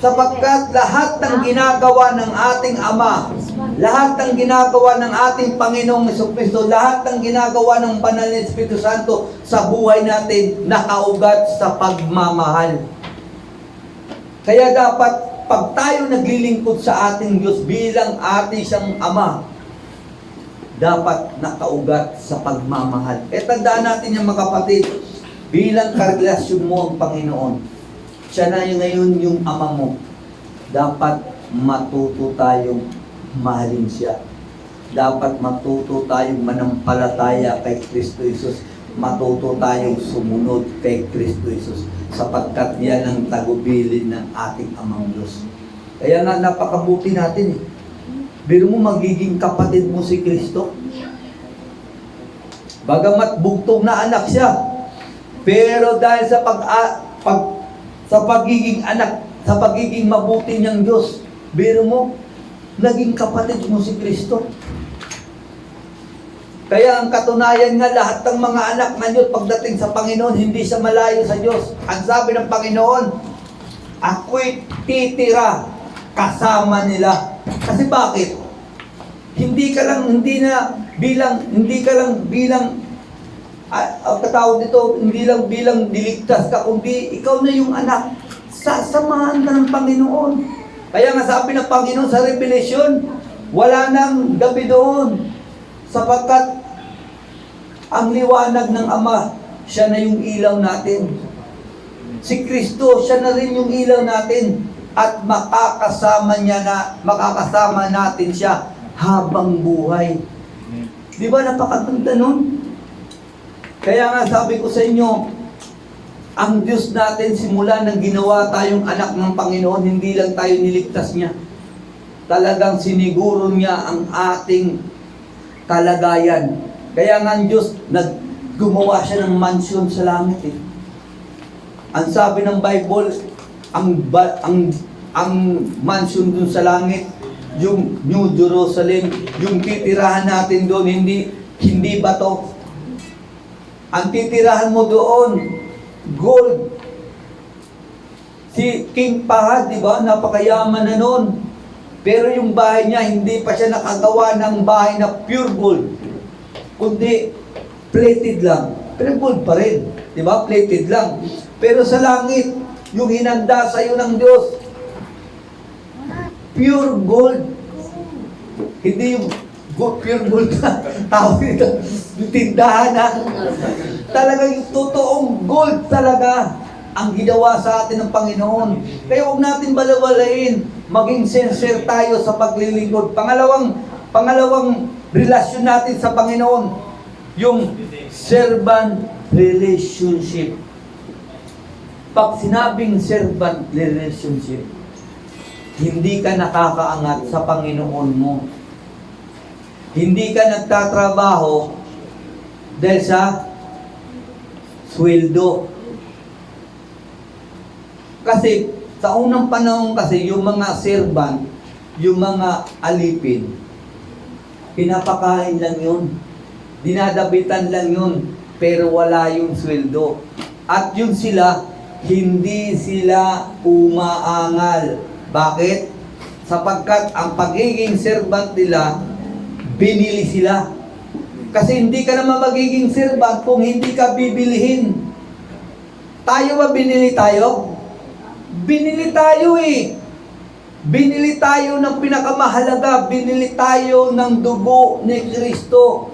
Sapagkat lahat ng ginagawa ng ating Ama, lahat ng ginagawa ng ating Panginoong Jesucristo, lahat ng ginagawa ng Banal na Espiritu Santo sa buhay natin, nakaugat sa pagmamahal. Kaya dapat pag tayo naglilingkod sa ating Diyos bilang ating siyang Ama, dapat nakaugat sa pagmamahal. E tandaan natin yung mga kapatid, bilang karelasyon mo ang Panginoon, siya na yung ngayon yung Ama mo, dapat matuto tayong mahalin siya. Dapat matuto tayong manampalataya kay Kristo Jesus. Matuto tayong sumunod kay Kristo Jesus sapagkat yan ang tagubilin ng ating Amang Diyos. Kaya nga napakabuti natin eh. Biro mo magiging kapatid mo si Kristo. Bagamat bugtong na anak siya, pero dahil sa sa pagiging anak, sa pagiging mabuti niyang Diyos, biro mo, naging kapatid mo si Kristo. Kaya ang katunayan nga, lahat ng mga anak ng Diyos pagdating sa Panginoon, hindi siya malayo sa Diyos. Ang sabi ng Panginoon, ako'y titira kasama nila. Kasi bakit? Hindi ka lang bilang katawag dito, hindi lang bilang diligtas ka, kundi ikaw na yung anak. Sasamahan ka ng Panginoon. Kaya nga sabi ng Panginoon sa Revelation, wala nang gabi doon. Sapagkat ang liwanag ng Ama, siya na yung ilaw natin. Si Kristo, siya na rin yung ilaw natin. At makakasama natin siya habang buhay. Di ba napakaganda nun? Kaya nga sabi ko sa inyo, ang Diyos natin simula nang ginawa tayong anak ng Panginoon, hindi lang tayo niligtas niya. Talagang siniguro niya ang ating kalagayan. Kaya nga ang Diyos, gumawa siya ng mansion sa langit eh. Ang sabi ng Bible, ang mansion dun sa langit, yung New Jerusalem, yung titirahan natin doon, hindi bato. Ang titirahan mo doon, gold. Si King Fahd, di ba, napakayaman na noon. Pero yung bahay niya, hindi pa siya nakagawa ng bahay na pure gold. Kundi plated lang. Pero gold pa rin. Di ba? Plated lang. Pero sa langit, yung hinanda sa iyo ng Diyos, pure gold. Hindi yung pure gold na tawag nito. Yung tindahan na. Talaga yung totoong gold talaga ang ginawa sa atin ng Panginoon. Kaya huwag natin balawalain. Maging sincere tayo sa paglilingkod. Pangalawang relasyon natin sa Panginoon, yung servant relationship. Pag sinabing servant relationship, hindi ka nakakaangat sa Panginoon mo. Hindi ka nagtatrabaho dahil sa sweldo. Kasi sa unang panahon kasi, yung mga servant, yung mga alipin, pinapakain lang yun. Dinadabitan lang yun. Pero wala yung sweldo. At yun sila, hindi sila umaangal. Bakit? Sapagkat ang pagiging servant nila, binili sila. Kasi hindi ka naman magiging servant kung hindi ka bibilihin. Tayo ba binili tayo? Binili tayo eh. Binili tayo ng pinakamahalaga, binili tayo ng dugo ni Kristo.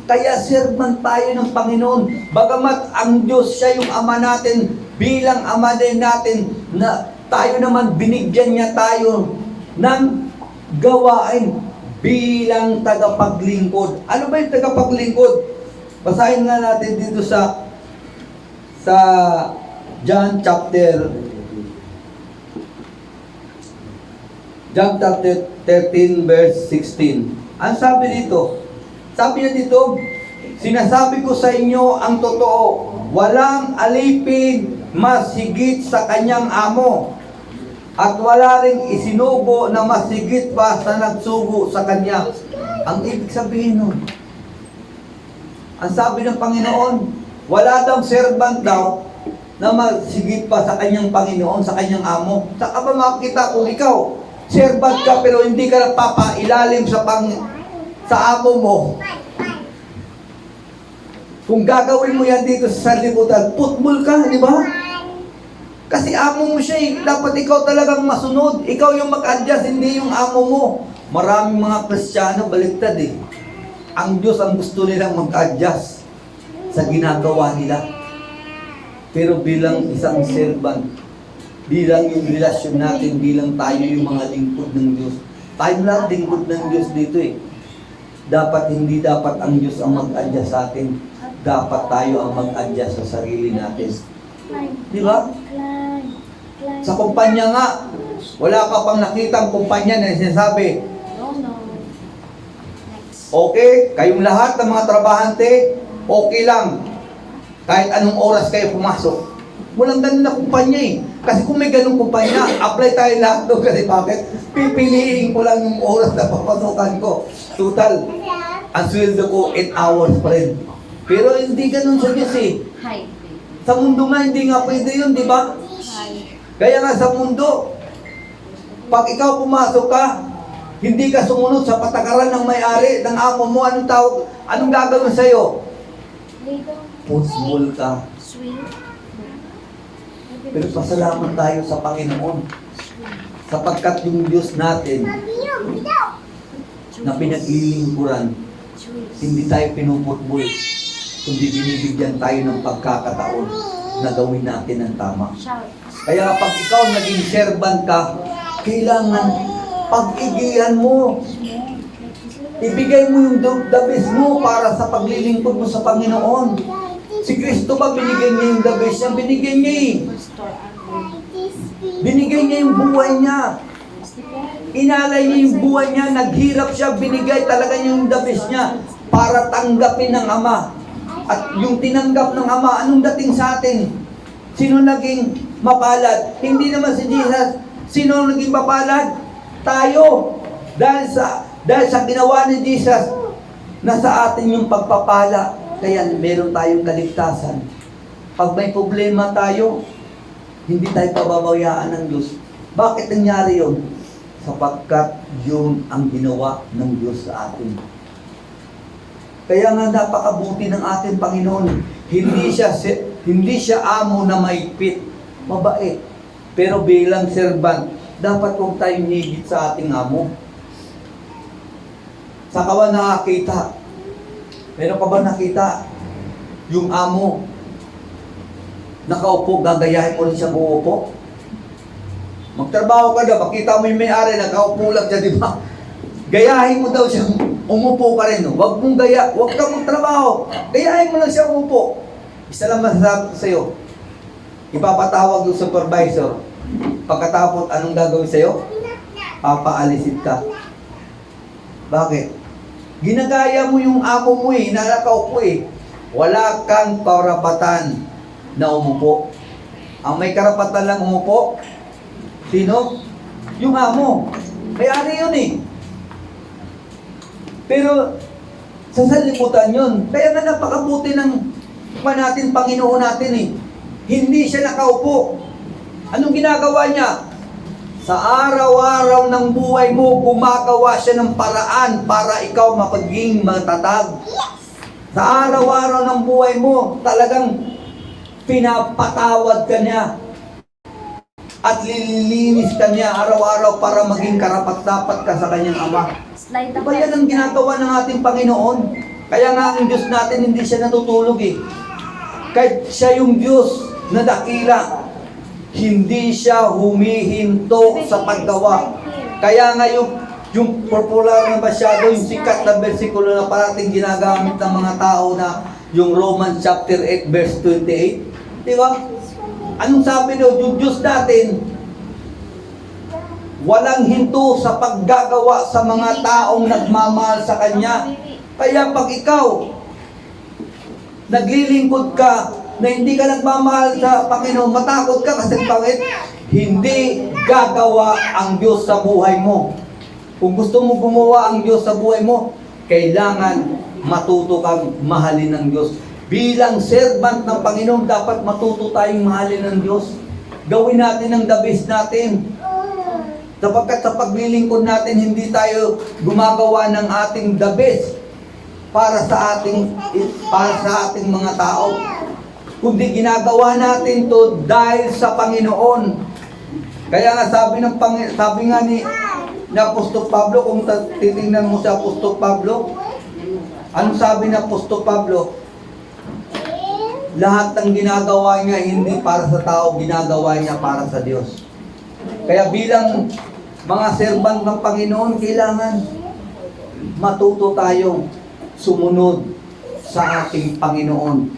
Kaya servant tayo ng Panginoon. Bagamat ang Diyos, siya yung Ama natin, bilang Ama din natin, na tayo naman binigyan niya tayo ng gawain bilang tagapaglingkod. Ano ba yung tagapaglingkod? Basahin nga natin dito sa John chapter 13 verse 16. Ang sabi dito, sabi niya dito, sinasabi ko sa inyo ang totoo, walang alipin mas higit sa kanyang amo, at wala ring isinugo na mas higit pa sa nagsugo sa kanya. Ang ibig sabihin nun, ang sabi ng Panginoon, wala daw servant daw na mas higit pa sa kanyang Panginoon, sa kanyang amo. Saka ba makikita kung ikaw, servant ka pero hindi ka napapailalim sa amo mo. Kung gagawin mo yan dito sa sanlibutan, putbol ka, di ba? Kasi amo mo siya eh. Dapat ikaw talagang masunod. Ikaw yung mag-adjust, hindi yung amo mo. Maraming mga Kristiyano baliktad eh. Ang Diyos ang gusto nilang mag-adjust sa ginagawa nila. Pero bilang isang servant, bilang yung relasyon natin, bilang tayo yung mga lingkod ng Diyos, tayo lang lingkod ng Diyos dito eh. Hindi dapat ang Diyos ang mag-adjust sa atin. Dapat tayo ang mag-adjust sa sarili natin. Di ba? Sa kumpanya nga, wala ka pang nakitang kumpanya na sinasabi, okay, kayong lahat ng mga trabahante, okay lang. Kahit anong oras kayo pumasok. Walang ganun na kumpanya eh. Kasi kung may ganung kumpanya, apply tayo lahat doon. Kasi bakit? Pipiliin ko lang yung oras na papasukan ko. Total, ang sweldo ko 8 hours pa rin. Pero hindi ganun sa Diyos eh. Sa mundo nga, hindi nga pwede yun, di ba? Kaya nga sa mundo, pag ikaw pumasok ka, hindi ka sumunod sa patakaran ng may-ari, ng amo mo, anong tawag, anong gagawin sa'yo? Pusbol ka. Pero pasalamat tayo sa Panginoon. Sapagkat yung Diyos natin na pinaglilingkuran, hindi tayo pinuputbol, kundi binibigyan tayo ng pagkakataon na gawin natin ang tama. Kaya pag ikaw naging servant ka, kailangan pag-igihan mo. Ibigay mo yung the best mo para sa paglilingkod mo sa Panginoon. Si Kristo ba binigay niya yung the best niya? Binigay niya eh. Binigay niya yung buhay niya. Inalay niya yung buhay niya. Naghirap siya. Binigay talaga niya yung the best niya para tanggapin ng Ama. At yung tinanggap ng Ama, anong dating sa atin? Sino naging mapalad? Hindi naman si Jesus. Sino naging mapalad? Tayo. Dahil sa ginawa ni Jesus, nasa atin yung pagpapala. Kaya meron tayong kaligtasan. Pag may problema tayo, hindi tayo pababayaan ng Diyos. Bakit nangyari yun? Sapagkat yun ang ginawa ng Diyos sa atin. Kaya nga napakabuti ng ating Panginoon. Hindi siya amo na maigpit, mabait. Pero bilang servant, dapat huwag tayong higit sa ating amo. Sa kawan nakakita, meron ka ba nakita yung amo nakaupo, gagayahin mo rin siyang uupo? Magtrabaho ka daw, makita mo yung may-ari, nakaupo lang siya, di ba? Gayahin mo daw siyang umupo ka rin. No? Huwag kang magtrabaho. Gayahin mo lang siyang umupo. Isa lang masasabi ko sa'yo, ipapatawag yung supervisor. Pagkatapos, anong gagawin sa'yo? Papaalisin ka. Bakit? Ginagaya mo yung amo mo eh, nakaupo eh. Wala kang karapatan na umupo. Ang may karapatan lang umupo, sino? Yung amo. May-ari yun eh. Pero, sa salimutan yun. Kaya nga napakabuti ng natin, Panginoon natin eh. Hindi siya nakaupo. Anong ginagawa niya? Sa araw-araw ng buhay mo, gumagawa siya ng paraan para ikaw mapaging matatag. Sa araw-araw ng buhay mo, talagang pinapatawad ka niya. At lilinis ka niya araw-araw para maging karapat-dapat ka sa kanyang Ama. Diba yan ang ginagawa ng ating Panginoon? Kaya nga ang Diyos natin hindi siya natutulog eh. Kahit siya yung Diyos na dakila, hindi siya humihinto sa paggawa. Kaya nga yung popular na masyado, yung sikat na versikulo na parating ginagamit ng mga tao na yung Romans chapter 8 verse 28. Di ba? Anong sabi doon? Yung Diyos natin, walang hinto sa paggagawa sa mga taong nagmamahal sa Kanya. Kaya pag ikaw, naglilingkod ka, na hindi ka nagmamahal sa Panginoon, matakot ka kasi bakit? Hindi gagawa ang Diyos sa buhay mo. Kung gusto mo gumawa ang Diyos sa buhay mo, kailangan matuto kang mahalin ng Diyos. Bilang servant ng Panginoon, dapat matuto tayong mahalin ng Diyos. Gawin natin ang the best natin. Sapagkat sa paglilingkod natin, hindi tayo gumagawa ng ating the best para sa ating mga tao. kundi ginagawa natin to dahil sa Panginoon. Kaya nga sabi nga ni Apostol Pablo, kung titingnan mo si Apostol Pablo, anong sabi ni Apostol Pablo? Lahat ng ginagawa niya hindi para sa tao, ginagawa niya para sa Diyos. Kaya bilang mga servant ng Panginoon, kailangan matuto tayong sumunod sa ating Panginoon.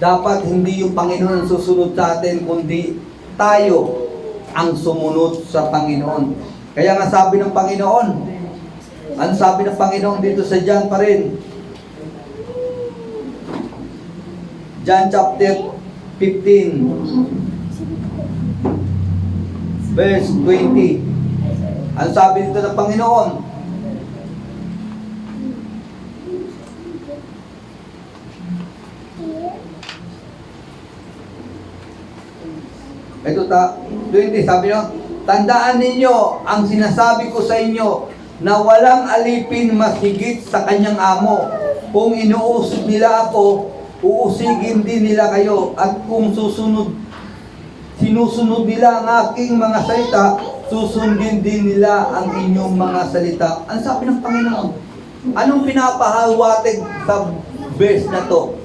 Dapat hindi yung Panginoon ang susunod sa atin, kundi tayo ang sumunod sa Panginoon. Kaya nga sabi ng Panginoon, ang sabi ng Panginoon dito sa John pa rin, John chapter 15, verse 20. Ang sabi dito ng Panginoon, ito 20, sabi nyo, tandaan ninyo ang sinasabi ko sa inyo na walang alipin mas higit sa kanyang amo. Kung inuusig nila ako, uusigin din nila kayo. At kung sinusunod nila ang aking mga salita, susundin din nila ang inyong mga salita. Ang sabi ng Panginoon, anong pinapahawatig sa verse na to?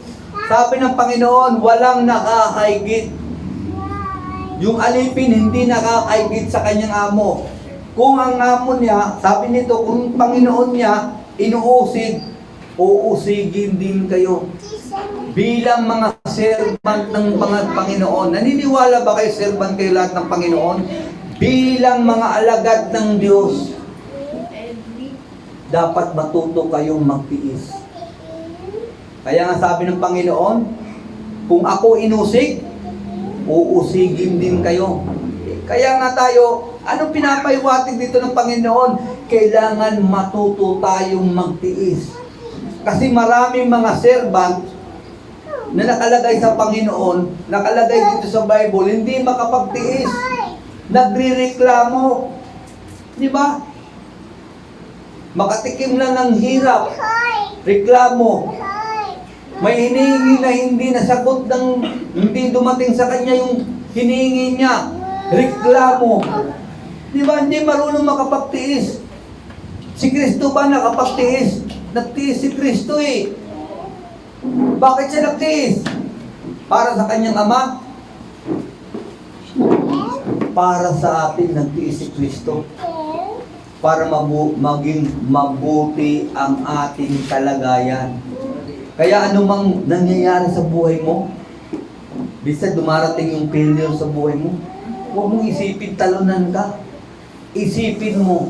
Sabi ng Panginoon, walang nakakaigit. Yung alipin hindi nakakaigit sa kanyang amo. Kung ang amo niya, sabi nito, kung Panginoon niya inuusig, uusigin din kayo. Bilang mga servant ng mga Panginoon, naniniwala ba kayo servant kayo lahat ng Panginoon? Bilang mga alagad ng Diyos, dapat matuto kayong magtiis. Kaya nga sabi ng Panginoon, kung ako inusig, uusigin din kayo. Kaya nga tayo, anong pinapaiwatig dito ng Panginoon? Kailangan matuto tayong magtiis. Kasi maraming mga servant na nakalagay sa Panginoon, nakalagay dito sa Bible, hindi makapagtiis. Nagrireklamo. Di ba? Makatikim lang ng hirap. Reklamo. May hinihingi na hindi nasagot ng hindi dumating sa kanya yung hinihingi niya. Reklamo. Di ba? Hindi marunong makapagtiis. Si Kristo ba nakapagtiis? Nagtiis si Kristo eh. Bakit siya nagtiis? Para sa kanyang ama? Para sa atin nagtiis si Kristo. Para maging mabuti ang ating kalagayan. Kaya anumang nangyayari sa buhay mo, bisa dumarating yung failure sa buhay mo, huwag mong isipin talunan ka. Isipin mo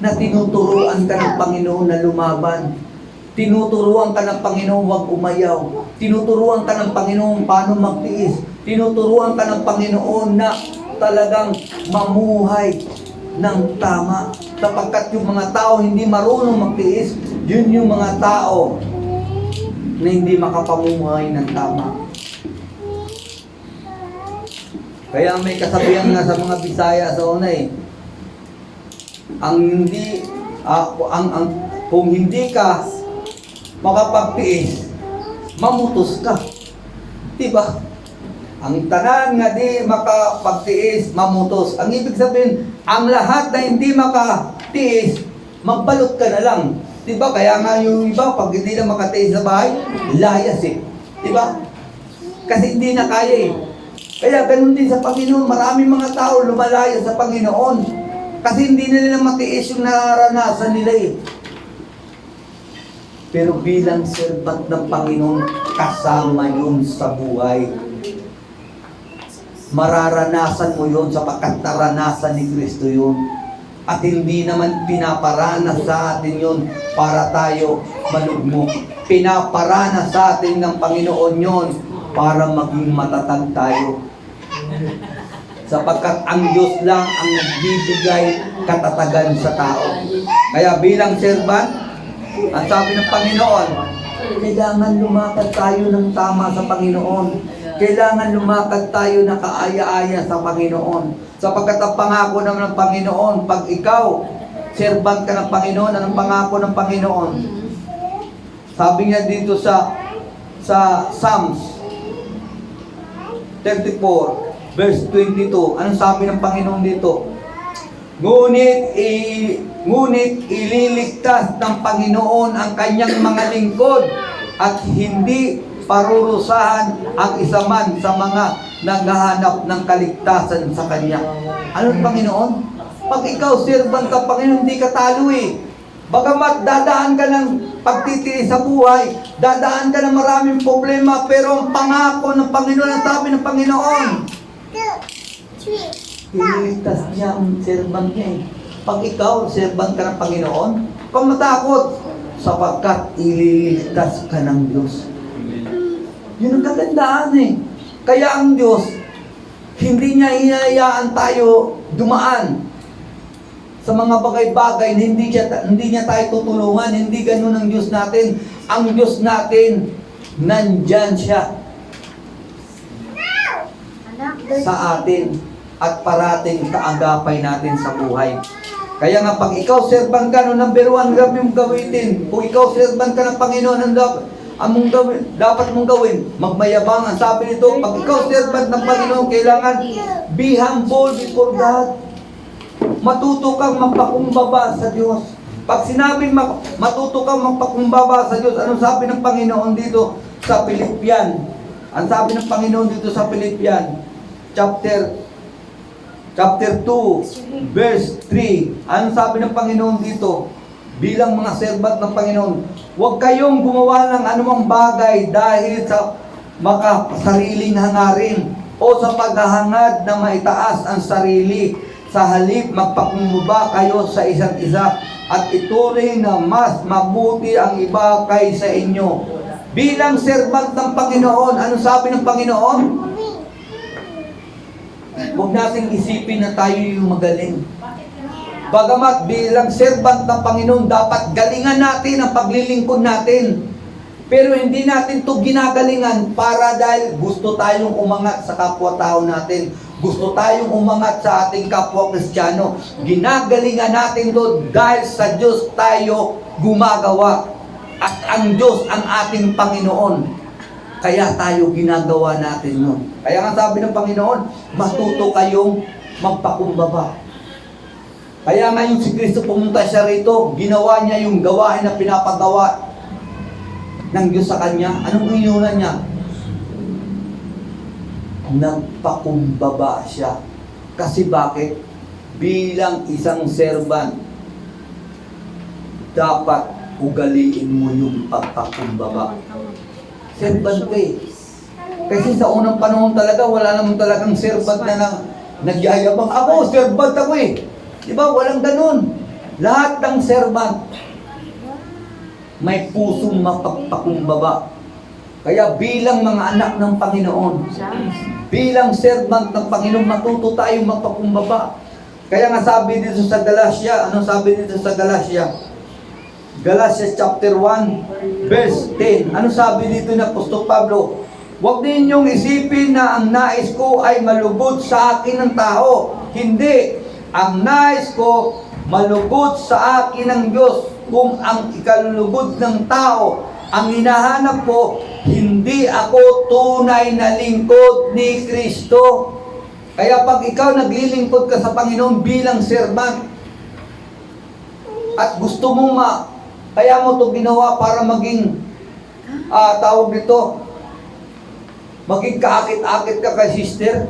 na tinuturuan ka ng Panginoon na lumaban. Tinuturuan ka ng Panginoon huwag umayaw. Tinuturuan ka ng Panginoon paano magtiis. Tinuturuan ka ng Panginoon na talagang mamuhay ng tama. Sapagkat yung mga tao hindi marunong magtiis, yun yung mga tao na hindi makapamumuhay ng tama. Kaya may kasabihan nga sa mga Bisaya sa una eh, kung hindi ka makapagtiis, mamutos ka. Diba? Ang tanan nga di makapagtiis, mamutos. Ang ibig sabihin, ang lahat na hindi makatiis, magbalot ka na lang. Diba? Kaya nga yung iba, pag hindi na makatiis sa bahay, layas eh. Diba? Kasi hindi na kaya eh. Kaya ganun din sa Panginoon, maraming mga tao lumalaya sa Panginoon. Kasi hindi nila matiis yung nararanasan nila eh. Pero bilang servant ng Panginoon, kasama yun sa buhay. Mararanasan mo yun sapagkat naranasan ni Kristo yun. At hindi naman pinaparanas sa atin yun para tayo malugmok. Pinaparanas sa atin ng Panginoon yun para maging matatag tayo. Sapagkat ang Diyos lang ang nagbibigay katatagan sa tao. Kaya bilang servant, ang sabi ng Panginoon, kailangan lumakad tayo ng tama sa Panginoon. Kailangan lumakad tayo na kaaya-aya sa Panginoon. Sapagkat ang pangako naman ng Panginoon, pag ikaw, servant ka ng Panginoon, anong pangako ng Panginoon? Sabi niya dito sa Psalms 34, verse 22. Anong sabi ng Panginoon dito? Ngunit ililigtas ng Panginoon ang kanyang mga lingkod at hindi parurusahan ang isa man sa mga naghahanap ng kaligtasan sa kanya. Anong Panginoon? Pag ikaw servant ka, Panginoon, hindi ka talo eh. Bagamat dadaan ka ng pagtitiis sa buhay, dadaan ka ng maraming problema, pero ang pangako ng Panginoon, ang sabi ng Panginoon, ililigtas niya ang servant niya eh. Pag ikaw, servant ka ng Panginoon, kung matakot, sapagkat ililigtas ka ng Diyos. Yun ang kagandaan eh. Kaya ang Diyos, hindi niya hinayaan tayo dumaan sa mga bagay-bagay na hindi niya tayo tutulungan. Hindi ganun ang Diyos natin. Ang Diyos natin, nandyan siya sa atin at parating kaagapay natin sa buhay. Kaya nga pag ikaw servant ka, no, number one, grabe mong gawitin. Kung ikaw servant ka ng Panginoon, dapat mong gawin, magmayabang. Ang sabi nito, pag ikaw servant ng Panginoon, kailangan be humble before God. Matuto kang magpakumbaba sa Diyos. Pag sinabing matuto kang magpakumbaba sa Diyos, anong sabi ng Panginoon dito sa Philippians? Ang sabi ng Panginoon dito sa Philippians, chapter 2, verse 3. Anong sabi ng Panginoon dito? Bilang mga servant ng Panginoon, huwag kayong gumawa ng anumang bagay dahil sa makasariling hangarin o sa paghahangad na maitaas ang sarili. Sa halip, magpakumbaba kayo sa isa't isa at ituring na mas mabuti ang iba kaysa inyo. Bilang servant ng Panginoon, ano sabi ng Panginoon? Huwag nating isipin na tayo yung magaling. Bagamat bilang servant ng Panginoon, dapat galingan natin ang paglilingkod natin. Pero hindi natin to ginagalingan para dahil gusto tayong umangat sa kapwa-tao natin. Gusto tayong umangat sa ating kapwa-Kristiyano. Ginagalingan natin to dahil sa Diyos tayo gumagawa. At ang Diyos ang ating Panginoon. Kaya tayo ginagawa natin yun. Kaya nga sabi ng Panginoon, matuto kayong magpakumbaba. Kaya ngayon si Kristo pumunta siya rito, ginawa niya yung gawain na pinapagawa ng Diyos sa Kanya. Anong inunan niya? Nagpakumbaba siya. Kasi bakit? Bilang isang servant, dapat ugaliin mo yung pagpakumbaba. Servant ka eh. Kasi sa unang panahon talaga, wala naman talagang servant na nagyayabang. Ako, servant ako eh. Diba? Walang ganun. Lahat ng servant may pusong mapagpakumbaba. Kaya bilang mga anak ng Panginoon, bilang servant ng Panginoon, matuto tayong magpakumbaba. Kaya nga sabi dito sa Galatia, anong sabi dito sa Galatia? Galatians chapter 1, verse 10. Ano sabi dito ni Apostol Pablo? Huwag ninyong isipin na ang nais ko ay malugod sa akin ng tao. Hindi. Ang nais ko malugod sa akin ng Diyos. Kung ang ikalulugod ng tao ang hinahanap ko, hindi ako tunay na lingkod ni Kristo. Kaya pag ikaw naglilingkod ka sa Panginoon bilang servant at gusto mong kaya mo ito ginawa para maging tawag nito, maging kaakit-akit ka kay sister.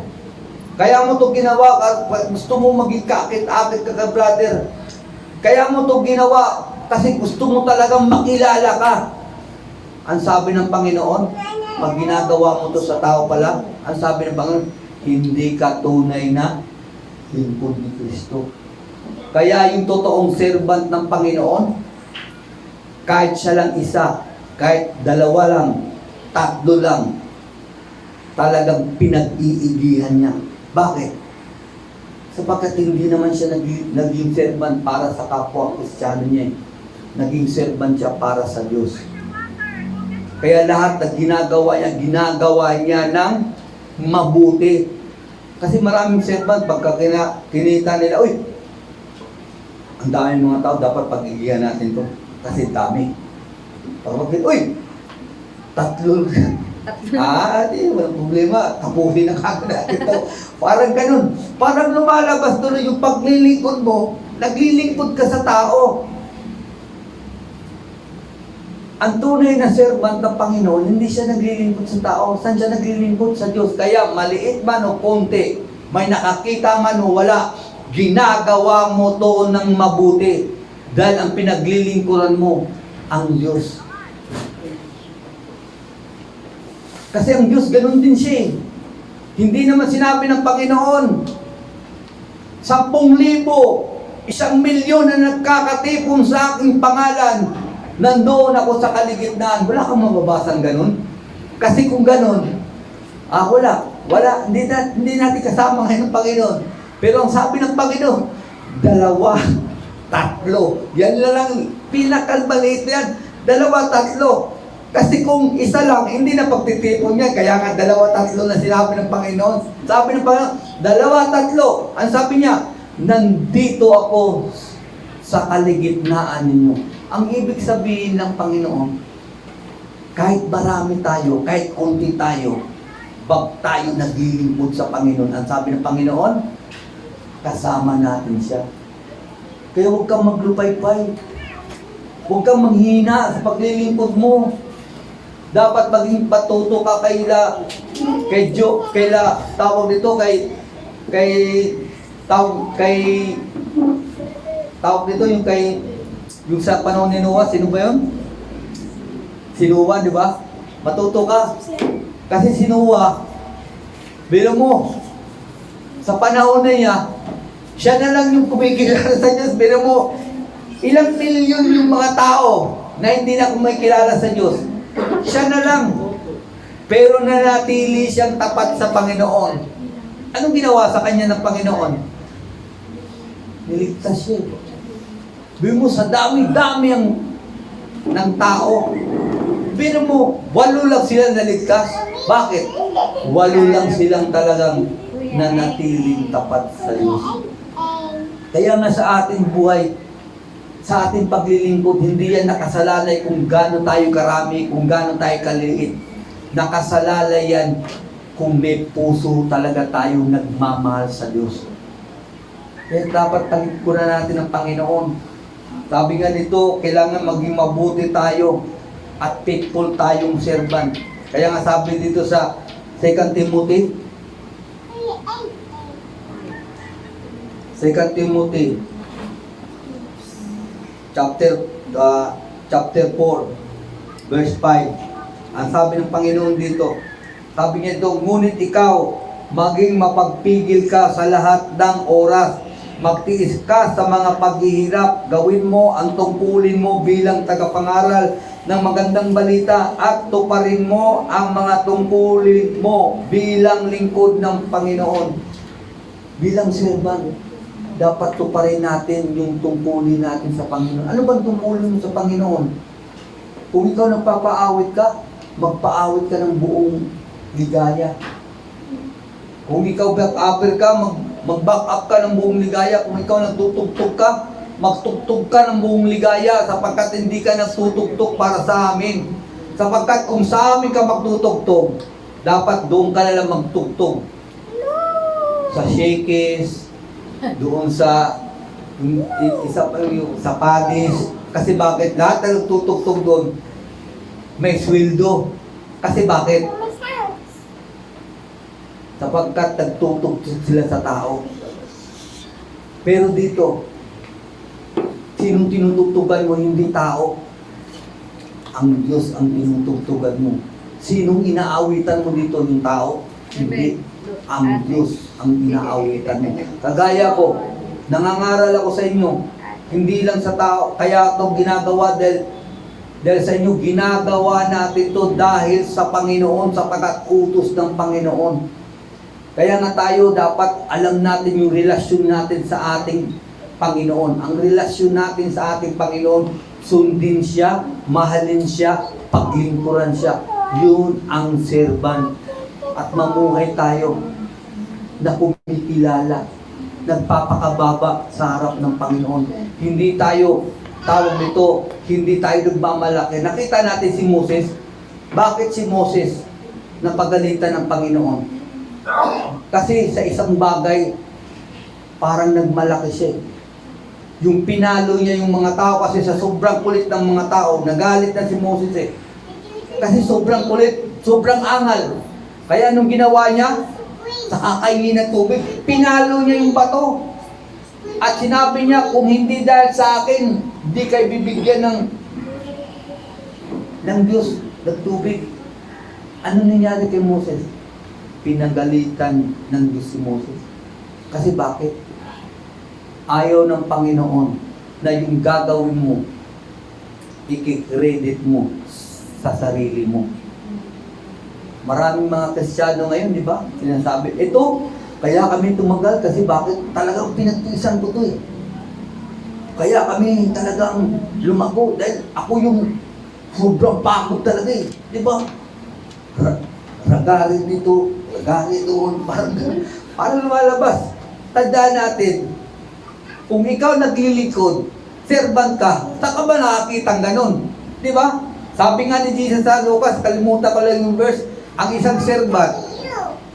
Kaya mo ito ginawa, gusto mo maging kaakit-akit ka kay brother. Kaya mo ito ginawa kasi gusto mo talagang makilala ka. Ang sabi ng Panginoon, pag ginagawa mo ito sa tao pala, ang sabi ng Panginoon, hindi ka tunay na lingkod ni Kristo. Kaya yung totoong servant ng Panginoon, kahit siya lang isa, kahit dalawa lang, tatlo lang, talagang pinag-iigihan niya. Bakit? Sapagkat hindi naman siya naging servant para sa kapwa-Kristiyano niya. Naging servant siya para sa Diyos. Kaya lahat na ginagawa niya ng mabuti. Kasi maraming servant, pagka kinita nila, uy, ang dami mga tao, dapat pag-igihan natin to. Kasi dami. Pag uy, Di, walang problema. Kapuhin na kagad natin ito. Parang ganun. Parang lumalabas doon yung paglilingkod mo, naglilingkod ka sa tao. Ang tunay na servant ng Panginoon, hindi siya naglilingkod sa tao. Saan siya naglilingkod? Sa Diyos. Kaya maliit man o konti, may nakakita man o wala, ginagawa mo to ng mabuti. Dahil ang pinaglilingkuran mo, ang Diyos. Kasi ang Diyos, ganun din siya. Hindi naman sinabi ng Panginoon, 10,000, 1,000,000 na nagkakatipon sa aking pangalan, nandoon ako sa kaligitnaan. Wala kang mababasang ganun. Kasi kung ganun, wala. Hindi natin kasama ngayon ng Panginoon. Pero ang sabi ng Panginoon, 2, 3. Yan lang, pinakalmaliit yan. 2, 3. Kasi kung isa lang, hindi na pagtitipon niya. Kaya nga 2, 3 na sinabi ng Panginoon. Sabi ng Panginoon, 2, 3. Ang sabi niya, nandito ako sa kaligitnaan ninyo. Ang ibig sabihin ng Panginoon, kahit marami tayo, kahit konti tayo, bag tayo naglilingkod sa Panginoon. Ang sabi ng Panginoon, kasama natin siya. Kaya huwag kang maglupay-pay. Huwag kang manghina sa paglilingkod mo. Dapat maging patuto ka yung sa panahon ni Noah, sino ba yun? Si Noah, di ba? Matuto ka. Kasi si Noah, bilo mo, sa panahon na niya, siya na lang yung kumikilala sa Diyos. Bilo mo, ilang milyon yung mga tao na hindi na kumikilala sa Diyos. Siya na lang. Pero nanatili siyang tapat sa Panginoon. Anong ginawa sa kanya ng Panginoon? Niligtas siya. Biro mo, sa dami-dami ng tao. Biro mo, 8 lang sila naligtas. Bakit? 8 lang silang talagang nanatiling tapat sa Diyos. Kaya nga sa ating buhay, sa ating paglilingkod, hindi yan nakasalalay kung gaano tayo karami, kung gaano tayo kaliit. Nakasalalay yan kung may puso talaga tayong nagmamahal sa Diyos. Kaya dapat talikuran natin ang Panginoon. Sabi nga nito, kailangan maging mabuti tayo at faithful tayong servant. Kaya nga sabi dito sa 2 Timothy 2 chapter 4 verse 5. Ang sabi ng Panginoon dito, sabi niya ito, ngunit ikaw maging mapagpigil ka sa lahat ng oras, magtiis ka sa mga paghihirap, gawin mo ang tungkulin mo bilang tagapangaral ng magandang balita at tuparin mo ang mga tungkulin mo bilang lingkod ng Panginoon. Bilang servant, dapat tuparin natin yung tungkulin natin sa Panginoon. Ano bang tungkulin mo sa Panginoon? Kung ikaw nagpapaawit ka, magpaawit ka ng buong ligaya. Kung ikaw back-upper ka, mag-back up ka ng buong ligaya. Kung ikaw nagtutugtog ka, magtugtog ka ng buong ligaya sapagkat hindi ka nagtutugtog para sa amin. Sapagkat kung sa amin ka magtutugtog, dapat doon ka na lang magtugtog. Sa shakes, doon sa sa padis. Kasi bakit? Lahat na nagtutugtog doon, may sweldo. Kasi bakit? Sapagkat nagtutugtog sila sa tao. Pero dito, sinong tinutugtugan mo, hindi tao. Ang Diyos ang tinutugtugan mo. Sinong inaawitan mo dito, yung tao? Hindi. Ang Diyos ang inaawitan mo. Kagaya ko, nangangaral ako sa inyo, hindi lang sa tao, kaya ito ginagawa dahil sa inyo, ginagawa natin ito dahil sa Panginoon, sapagkat utos ng Panginoon. Kaya nga tayo dapat alam natin yung relasyon natin sa ating Panginoon. Ang relasyon natin sa ating Panginoon, sundin siya, mahalin siya, paglingkuran siya. Yun ang servant. At mamuhay tayo na kumikilala, nagpapakababa sa harap ng Panginoon. Hindi tayo, tawag nito, hindi tayo nagmamalaki. Nakita natin si Moses. Bakit si Moses? napagalitan ng Panginoon. Kasi sa isang bagay, parang nagmalaki siya. Yung pinalo niya yung mga tao kasi sa sobrang kulit ng mga tao, nagalit na si Moses eh. Kasi sobrang kulit, sobrang angal. Kaya anong ginawa niya? Sa kakainin ng tubig, pinalo niya yung bato. At sinabi niya, kung hindi dahil sa akin, hindi kayo bibigyan ng Diyos, ng tubig. Ano nangyari kay Moses? Pinagalitan ng Diyos si Moses. Kasi bakit? Ayaw ng Panginoon na yung gagawin mo, i-credit mo sa sarili mo. Maraming mga Kristiyano ngayon, di ba? Sinasabi, ito, kaya kami tumagal kasi bakit talagang pinagtiisan ko to eh. Kaya kami talagang lumago dahil ako yung sobrang pagod talaga eh. Di ba? Ragari dito, ragari doon, parang lumalabas. Tandaan natin, kung ikaw naglilingkod, servant ka, saan ka ba nakakita ganon? Di ba? Sabi nga ni Jesus sa Lucas, kalimutan ko lang yung verse, ang isang servant,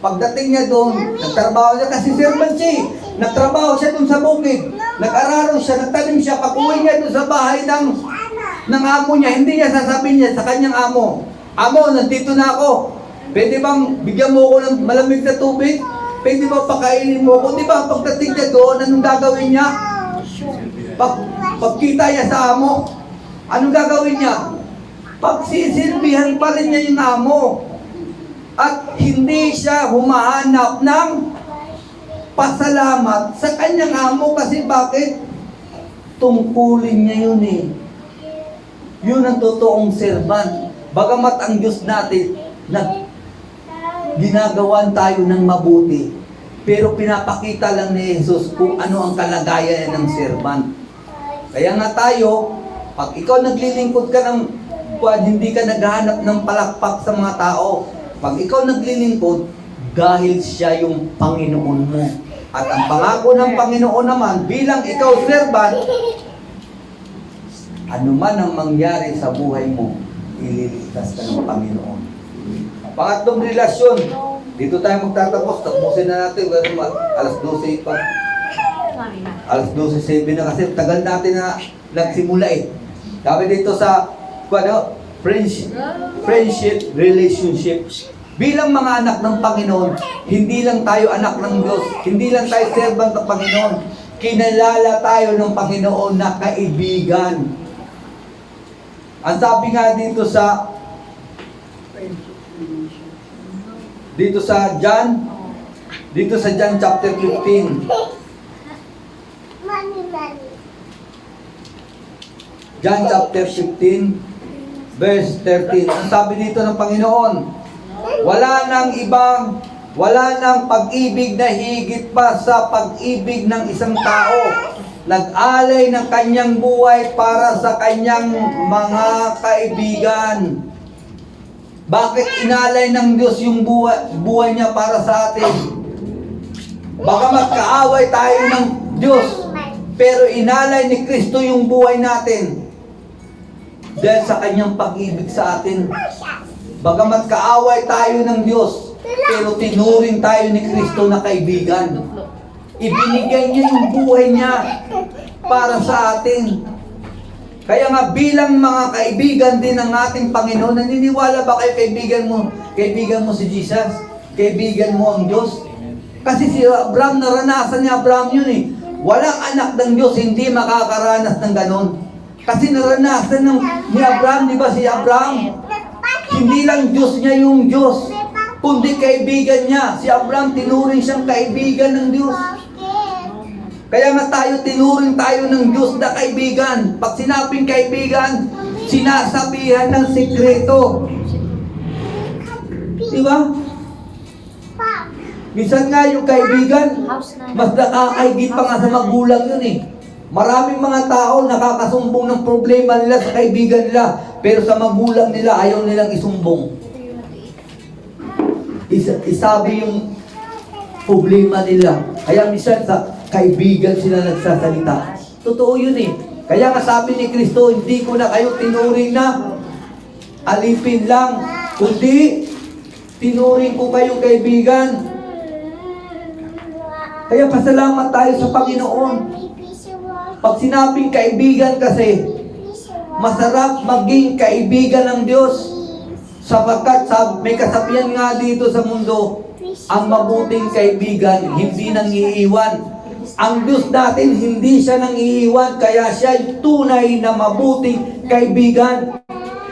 pagdating niya doon, nagtrabaho niya kasi servant siya eh. Nagtrabaho siya doon sa bukid, nag-araro siya, nagtanim siya, pag-uwi niya doon sa bahay ng amo niya, hindi niya sasabihin niya sa kanyang amo, amo, nandito na ako, pwede bang bigyan mo ako ng malamig na tubig? Pwede ba pakainin mo ako? Di ba pagdating niya doon, anong gagawin niya? Pagkita niya sa amo, anong gagawin niya? Pagsisilbihan pa rin niya yung amo. At hindi siya humahanap ng pasalamat sa kanyang amo kasi bakit? Tungkulin niya yun eh. Yun ang totoong servant. Bagamat ang Diyos natin ginagawan tayo ng mabuti, pero pinapakita lang ni Jesus kung ano ang kalagayan ng servant. Kaya nga tayo, pag ikaw naglilingkod ka ng hindi ka naghahanap ng palakpak sa mga tao. Pag ikaw naglilingkod, dahil siya yung Panginoon mo. At ang pangako ng Panginoon naman, bilang ikaw servant, ano man ang mangyari sa buhay mo, ililigtas ka ng Panginoon. Pangatlong relasyon, dito tayo magtatapos, tapusin na natin, alas 12 pa. Alas 12:07 na kasi tagal natin na nagsimula eh. Sabi dito sa friendship, relationship. Bilang mga anak ng Panginoon, hindi lang tayo anak ng Diyos, hindi lang tayo servant ng Panginoon, kinalala tayo ng Panginoon na kaibigan. Ang sabi nga dito sa John chapter 15. John chapter 15 verse 13. Ang sabi dito ng Panginoon, wala nang pag-ibig na higit pa sa pag-ibig ng isang tao. Nag-alay ng kanyang buhay para sa kanyang mga kaibigan. Bakit inalay ng Diyos yung buhay niya para sa atin? Bagamat kaaway tayo ng Diyos, pero inalay ni Kristo yung buhay natin. Dahil sa kanyang pag-ibig sa atin. Bagamat kaaway tayo ng Diyos, pero tinuring tayo ni Kristo na kaibigan. Ibinigay niya yung buhay niya para sa atin. Kaya nga bilang mga kaibigan din ng ating Panginoon, naniniwala ba kayo kaibigan mo si Jesus? Kaibigan mo ang Diyos? Kasi si Abraham, naranasan ni Abraham yun eh. Walang anak ng Diyos hindi makakaranas ng ganon. Kasi naranasan ni Abraham, di ba si Abraham? Hindi lang Diyos niya yung Diyos, kundi kaibigan niya. Si Abraham, tinuring siyang kaibigan ng Diyos. Kaya nga tinuring tayo ng Diyos na kaibigan. Pag sinabing kaibigan, sinasabihan ng sikreto. Di ba? Minsan nga yung kaibigan, mas nakakaigit pa nga sa magulang yun eh. Maraming mga tao nakakasumbong ng problema nila sa kaibigan nila, pero sa magulang nila ayaw nilang isumbong. Isabi yung problema nila. Kaya minsan sa kaibigan sila nagsasalita. Totoo yun eh. Kaya nga sabi ni Kristo, hindi ko na kayo tinuring na alipin lang, kundi Tinuring ko kayong kaibigan. Kaya pasalamat tayo sa Panginoon. Pag sinabing kaibigan kasi, masarap maging kaibigan ng Diyos. Sapagkat may kasabihan nga dito sa mundo, ang mabuting kaibigan hindi nang iiwan. Ang Diyos natin hindi siya nang iiwan, kaya siya ay tunay na mabuting kaibigan.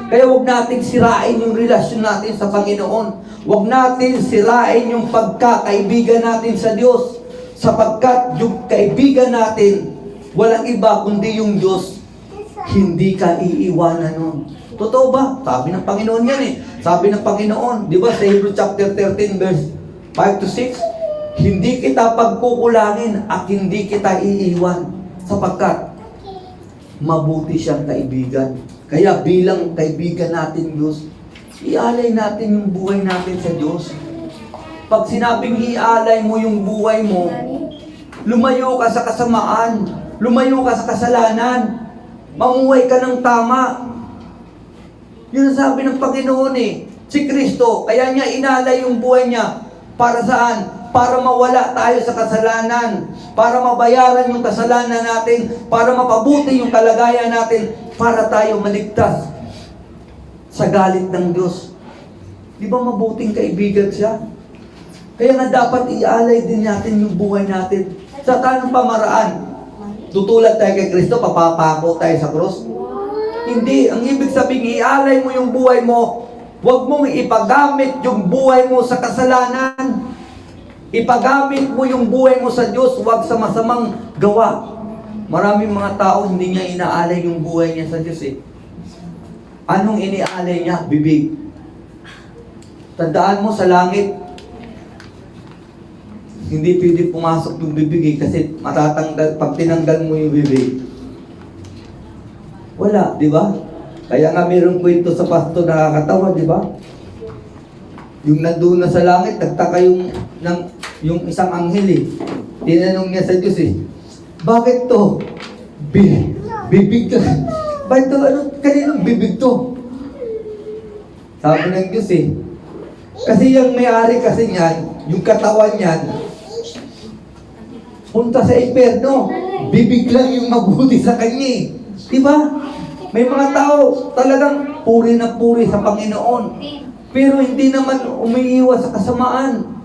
Kaya huwag natin sirain yung relasyon natin sa Panginoon. Huwag natin sirain yung pagkakaibigan natin sa Diyos. Sapagkat yung kaibigan natin, walang iba kundi yung Diyos. Hindi ka iiwanan nun. Totoo ba? Sabi ng Panginoon yan eh. Sabi ng Panginoon, di ba sa Hebrews chapter 13 verse 5 to 6, hindi kita pagkukulangin at hindi kita iiwan. Sapagkat mabuti siyang kaibigan. Kaya bilang kaibigan natin Diyos, ialay natin yung buhay natin sa Diyos. Pag sinabing ialay mo yung buhay mo, lumayo ka sa kasamaan, lumayo ka sa kasalanan, mamuhay ka ng tama. Yun ang sabi ng Panginoon eh. Si Kristo, kaya niya inalay yung buhay niya. Para saan? Para mawala tayo sa kasalanan. Para mabayaran yung kasalanan natin. Para mapabuti yung kalagayan natin. Para tayo maligtas sa galit ng Diyos. Di ba mabuting kaibigan siya? Kaya nga dapat ialay din natin yung buhay natin. Sa tanong pamaraan, tutulad tayo kay Kristo, papapako tayo sa krus? Hindi. Ang ibig sabihin, ialay mo yung buhay mo. Huwag mong ipagamit yung buhay mo sa kasalanan. Ipagamit mo yung buhay mo sa Diyos, huwag sa masamang gawa. Maraming mga tao, hindi niya inaalay yung buhay niya sa Diyos eh. Anong iniaalay niya? Bibig. Tandaan mo sa langit, hindi pwede pumasok yung bibig eh, kasi matatanggal, pag tinanggal mo yung bibig, wala, di ba? Kaya nga mayroong kwento sa pastor nakakatawa, di ba? Yung nandun na sa langit, nagtaka yung isang anghel eh. Tinanong niya sa Diyos eh, bakit to? Bibig ka. Bakit to? Kaninong bibig to? Sabi ng Diyos eh, kasi yung may-ari kasi niyan, yung katawan niyan, punta sa impyerno. Bibig lang yung mabuti sa kanya eh. Diba? May mga tao talagang puri na puri sa Panginoon. Pero hindi naman umiiwas sa kasamaan.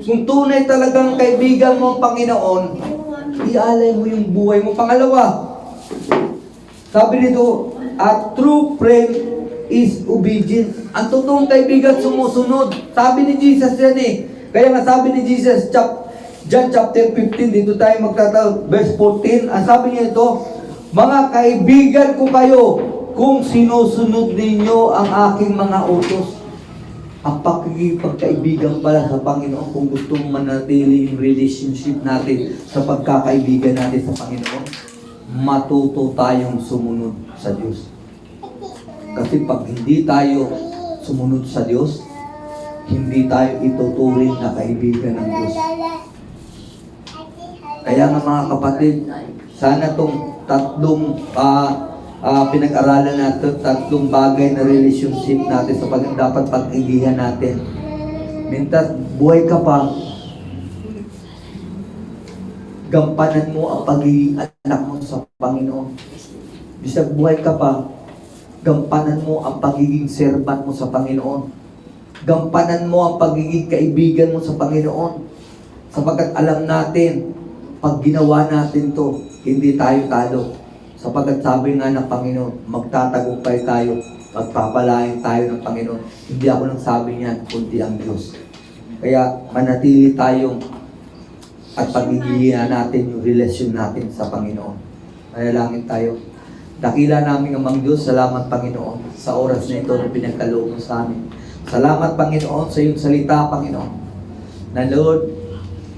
Kung tunay talagang kaibigan mo ang Panginoon, ialay mo yung buhay mo. Pangalawa, sabi nito, a true friend is obedient. Ang totoong kaibigan sumusunod. Sabi ni Jesus yan eh. Kaya nga sabi ni Jesus, John chapter 15, dito tayo magtatawag, verse 14, ang sabi niya ito, mga kaibigan ko kayo kung sinusunod ninyo ang aking mga utos. Ang pagkikipagkaibigan pala sa Panginoon, kung gusto mong manatili yung relationship natin sa pagkakaibigan natin sa Panginoon, matuto tayong sumunod sa Diyos. Kasi pag hindi tayo sumunod sa Diyos, hindi tayo ituturing na kaibigan ng Diyos. Kaya nga mga kapatid, sana itong tatlong pinag-aralan natin, tatlong bagay na relationship natin sa dapat pag-igihan natin. Mintas, buhay ka pa, gampanan mo ang pagiging anak mo sa Panginoon. Bisag buhay ka pa, gampanan mo ang pagiging servant mo sa Panginoon. Gampanan mo ang pagiging kaibigan mo sa Panginoon. Sapagkat alam natin, pag ginawa natin to, hindi tayo talo. Sapagkat sabi nga ng Panginoon, magtatagumpay tayo, magpapalain tayo ng Panginoon. Hindi ako nang sabi niyan, kundi ang Diyos. Kaya manatili tayong at pagigilihan natin yung relasyon natin sa Panginoon. Manalangin tayo. Dakila namin amang Diyos, salamat Panginoon sa oras na ito na pinagkaloob mo sa amin. Salamat Panginoon sa iyong salita, Panginoon. Na Lord,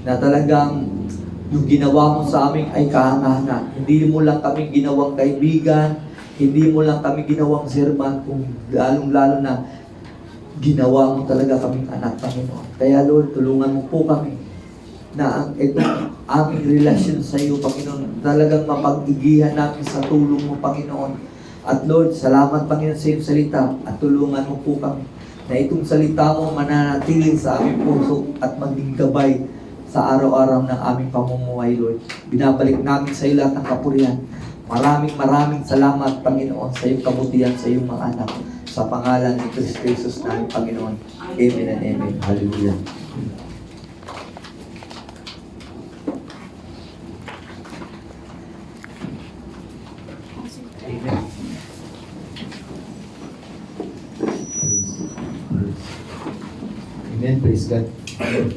na talagang yung ginawa mo sa amin ay kahanga-hanga. Hindi mo lang kami ginawang kaibigan, hindi mo lang kami ginawang servant, kung lalong-lalo na ginawa mo talaga kaming anak, Panginoon. Kaya Lord, tulungan mo po kami na ang itong aming relasyon sa iyo, Panginoon, talagang mapag-igihan namin sa tulong mo, Panginoon. At Lord, salamat Panginoon sa iyong salita at tulungan mo po kami na itong salita mo mananatili sa aming puso at maging gabay sa araw-araw ng aming pamumuhay, Lord. Binabalik namin sa iyo lahat ng kapurihan. Maraming salamat, Panginoon, sa iyong kabutihan, sa iyong mga anak. Sa pangalan ni Cristo Jesus namin, Panginoon. Amen and amen. Hallelujah. Amen. Amen. Praise God.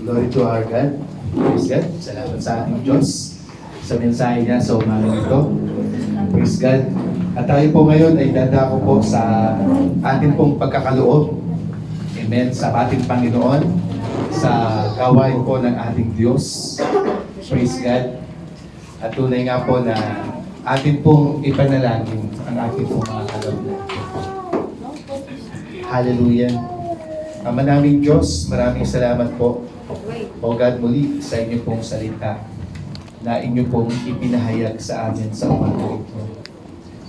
Glory to our God. Praise God. Salamat sa ating Diyos sa mensahe niya sa umagang ito. Praise God. At tayo po ngayon ay dadako po sa ating pong pagkakaloob. Amen. Sa ating Panginoon. Sa gawain po ng ating Diyos. Praise God. At tunay nga po na atin pong ipanalangin ang ating pong mga kaloob. Hallelujah. Ama naming Diyos, maraming salamat po. O God, muli sa inyo pong salita na inyo pong ipinahayag sa amin sa umaga ito.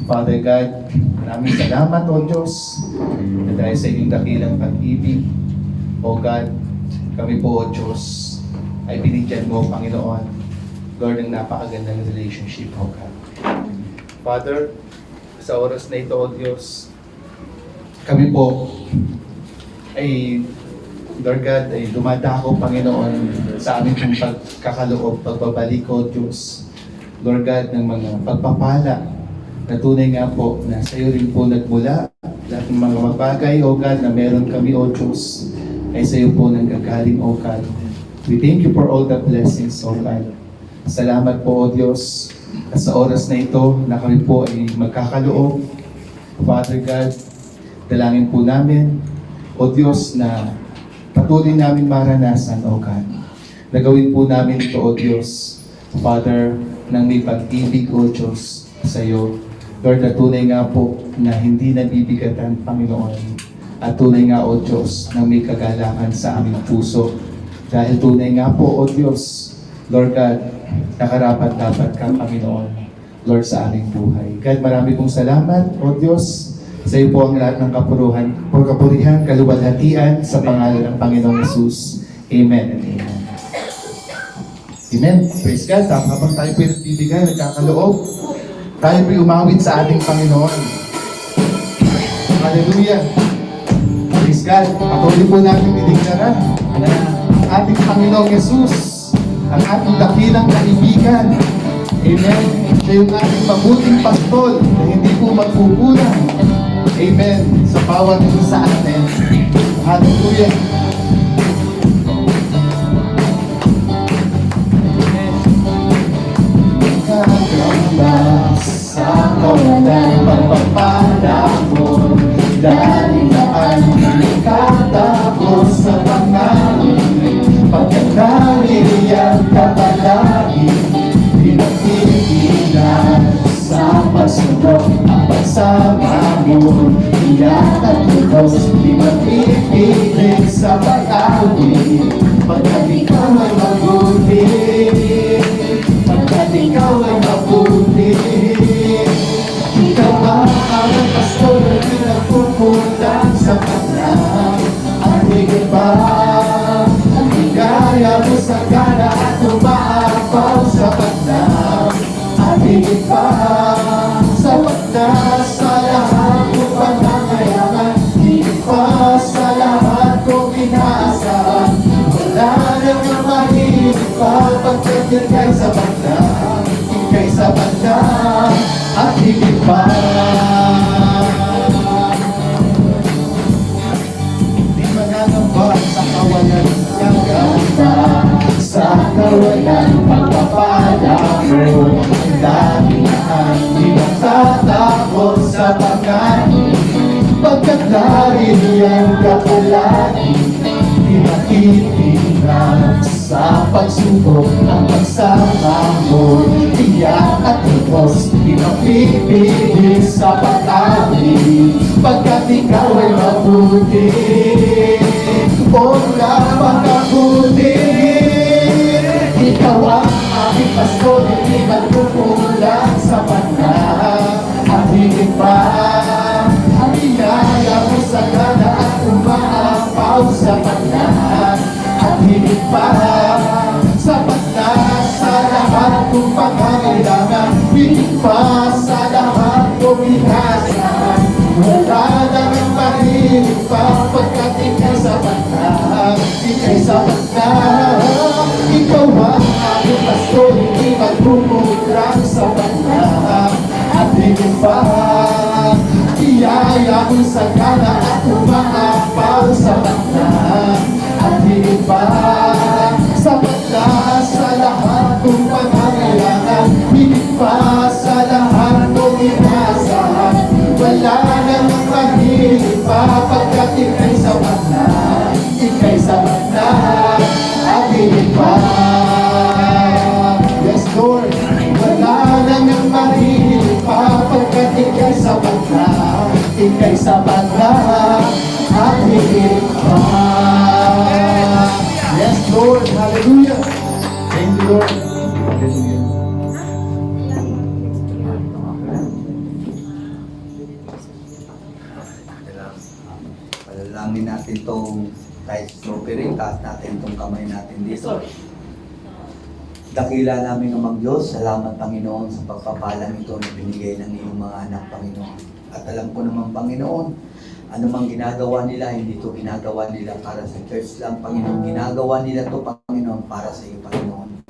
Father God, maraming salamat o Diyos na dahil sa inyong dakilang pag-ibig. O God, kami po o Diyos ay binigyan mo, Panginoon, Lord, ng napakagandang relationship, O God. Father, sa oras na ito, O Diyos, kami po ay, Lord God, ay dumadako, Panginoon, sa aming pong pagkakaloob, pagbabalik, O Diyos, Lord God, ng mga pagpapala na tunay nga po na sa iyo rin po nagmula. Lahat ng mga bagay, O God, na meron kami, O Diyos, ay sa iyo po nanggagaling, O God. We thank you for all the blessings, O God. Salamat po, O Diyos, at sa oras na ito na kami po ay magkakaloob. Father God, dalangin po namin, O Diyos, na patuloy namin maranasan, O God. Nagawin po namin ito, O Diyos, Father, ng may pag-ibig, O Diyos, sa iyo. Lord, na tunay nga po na hindi nabibigatan, Panginoon. At tunay nga, O Diyos, na may kagalakan sa aming puso. Dahil tunay nga po, O Diyos, Lord God, nakarapat-dapat ka, Panginoon, Lord, sa aming buhay. God, marami pong salamat, O Diyos. Sa iyo po ang lahat ng kapurihan, kaluwalhatian sa pangalan ng Panginoong Yesus. Amen and amen. Amen. Praise God. Habang tayo po nagbibigay, nagkakaloob, tayo po umawit sa ating Panginoon. Hallelujah. Praise God. Patuloy po natin dinigdaran na ang ating Panginoong Yesus, ang ating dakilang kaibigan. Amen. Siya yung ating mabuting pastol na hindi po magkukulang. Amen. Sa bawat isa sa atin. Hallelujah. Kaganda sa kawalan pagpapala mo, dahil na ang katapos sa pangalan, pagkakariyan ka palagi, pinagtigilan sa pagsunod ang pagsama mo. Iyak at lubos, di magpipilig sa pag-awit, pagkat ikaw ay mabuti, pagkat ikaw ay mabuti. Ikaw ang aming pastor na pinagpupunan sa kanya. Ang higit pa, ang higaya mo sa gana at umaapaw sa kanya. Ang higit pa, sapat na sa lahat kong pangangailangan. Higit pa sa lahat kong inaasahan. Wala nang mahigit pa, pagkat yun kay sapat na, kay sapat na, at higit pa. Di mananamba sa kawalan ng ganda, sa kawalan pagpapala mo. Ang dami na ang di natatakot sa pagkain, pagkat naririyan ka palagi. Di makitinag sa pagsubok ang pagsama mo. Iyak at lubos, di mapipilig sa pag-awit, pagkat ikaw ay mabuti. Wala makabuti. Ikaw ang aming pastor, hindi magkukulang sa panahon. At higit pa, ang inaya mo sa gana at umaas pa. Sapat na sa lahat kong pangangailangan, higit pa sa lahat kong inasahan. Wala nang mahilig pa, pagkat ika'y sapat na, ika'y sapat na. Ikaw ang aking pasto, hindi magpupurang sapat na. At higit pa, iyaya kong sagana at umaapaw sapat na. At higit pa, sapat na sa lahat kong pangangailangan, higit pa sa lahat kong inasahan. Wala nang mahilig pa, pagkat ika'y sapat na, ika'y sapat na. At higit pa, yes Lord, wala nang mahilig pa, pagkat ika'y sapat na, ika'y sapat na. At higit pa. Yes, Lord. Hallelujah. Thank you, Lord. Hallelujah. Palalangin natin itong rice strawberry, taas natin itong kamay natin dito. Dakila namin Amang Diyos, salamat Panginoon sa pagpapalang ito na binigay ng iyong mga anak, Panginoon. At alam ko naman, Panginoon, ano mang ginagawa nila, hindi ito ginagawa nila para sa church lang, Panginoon. Ginagawa nila ito, Panginoon, para sa iyo, Panginoon.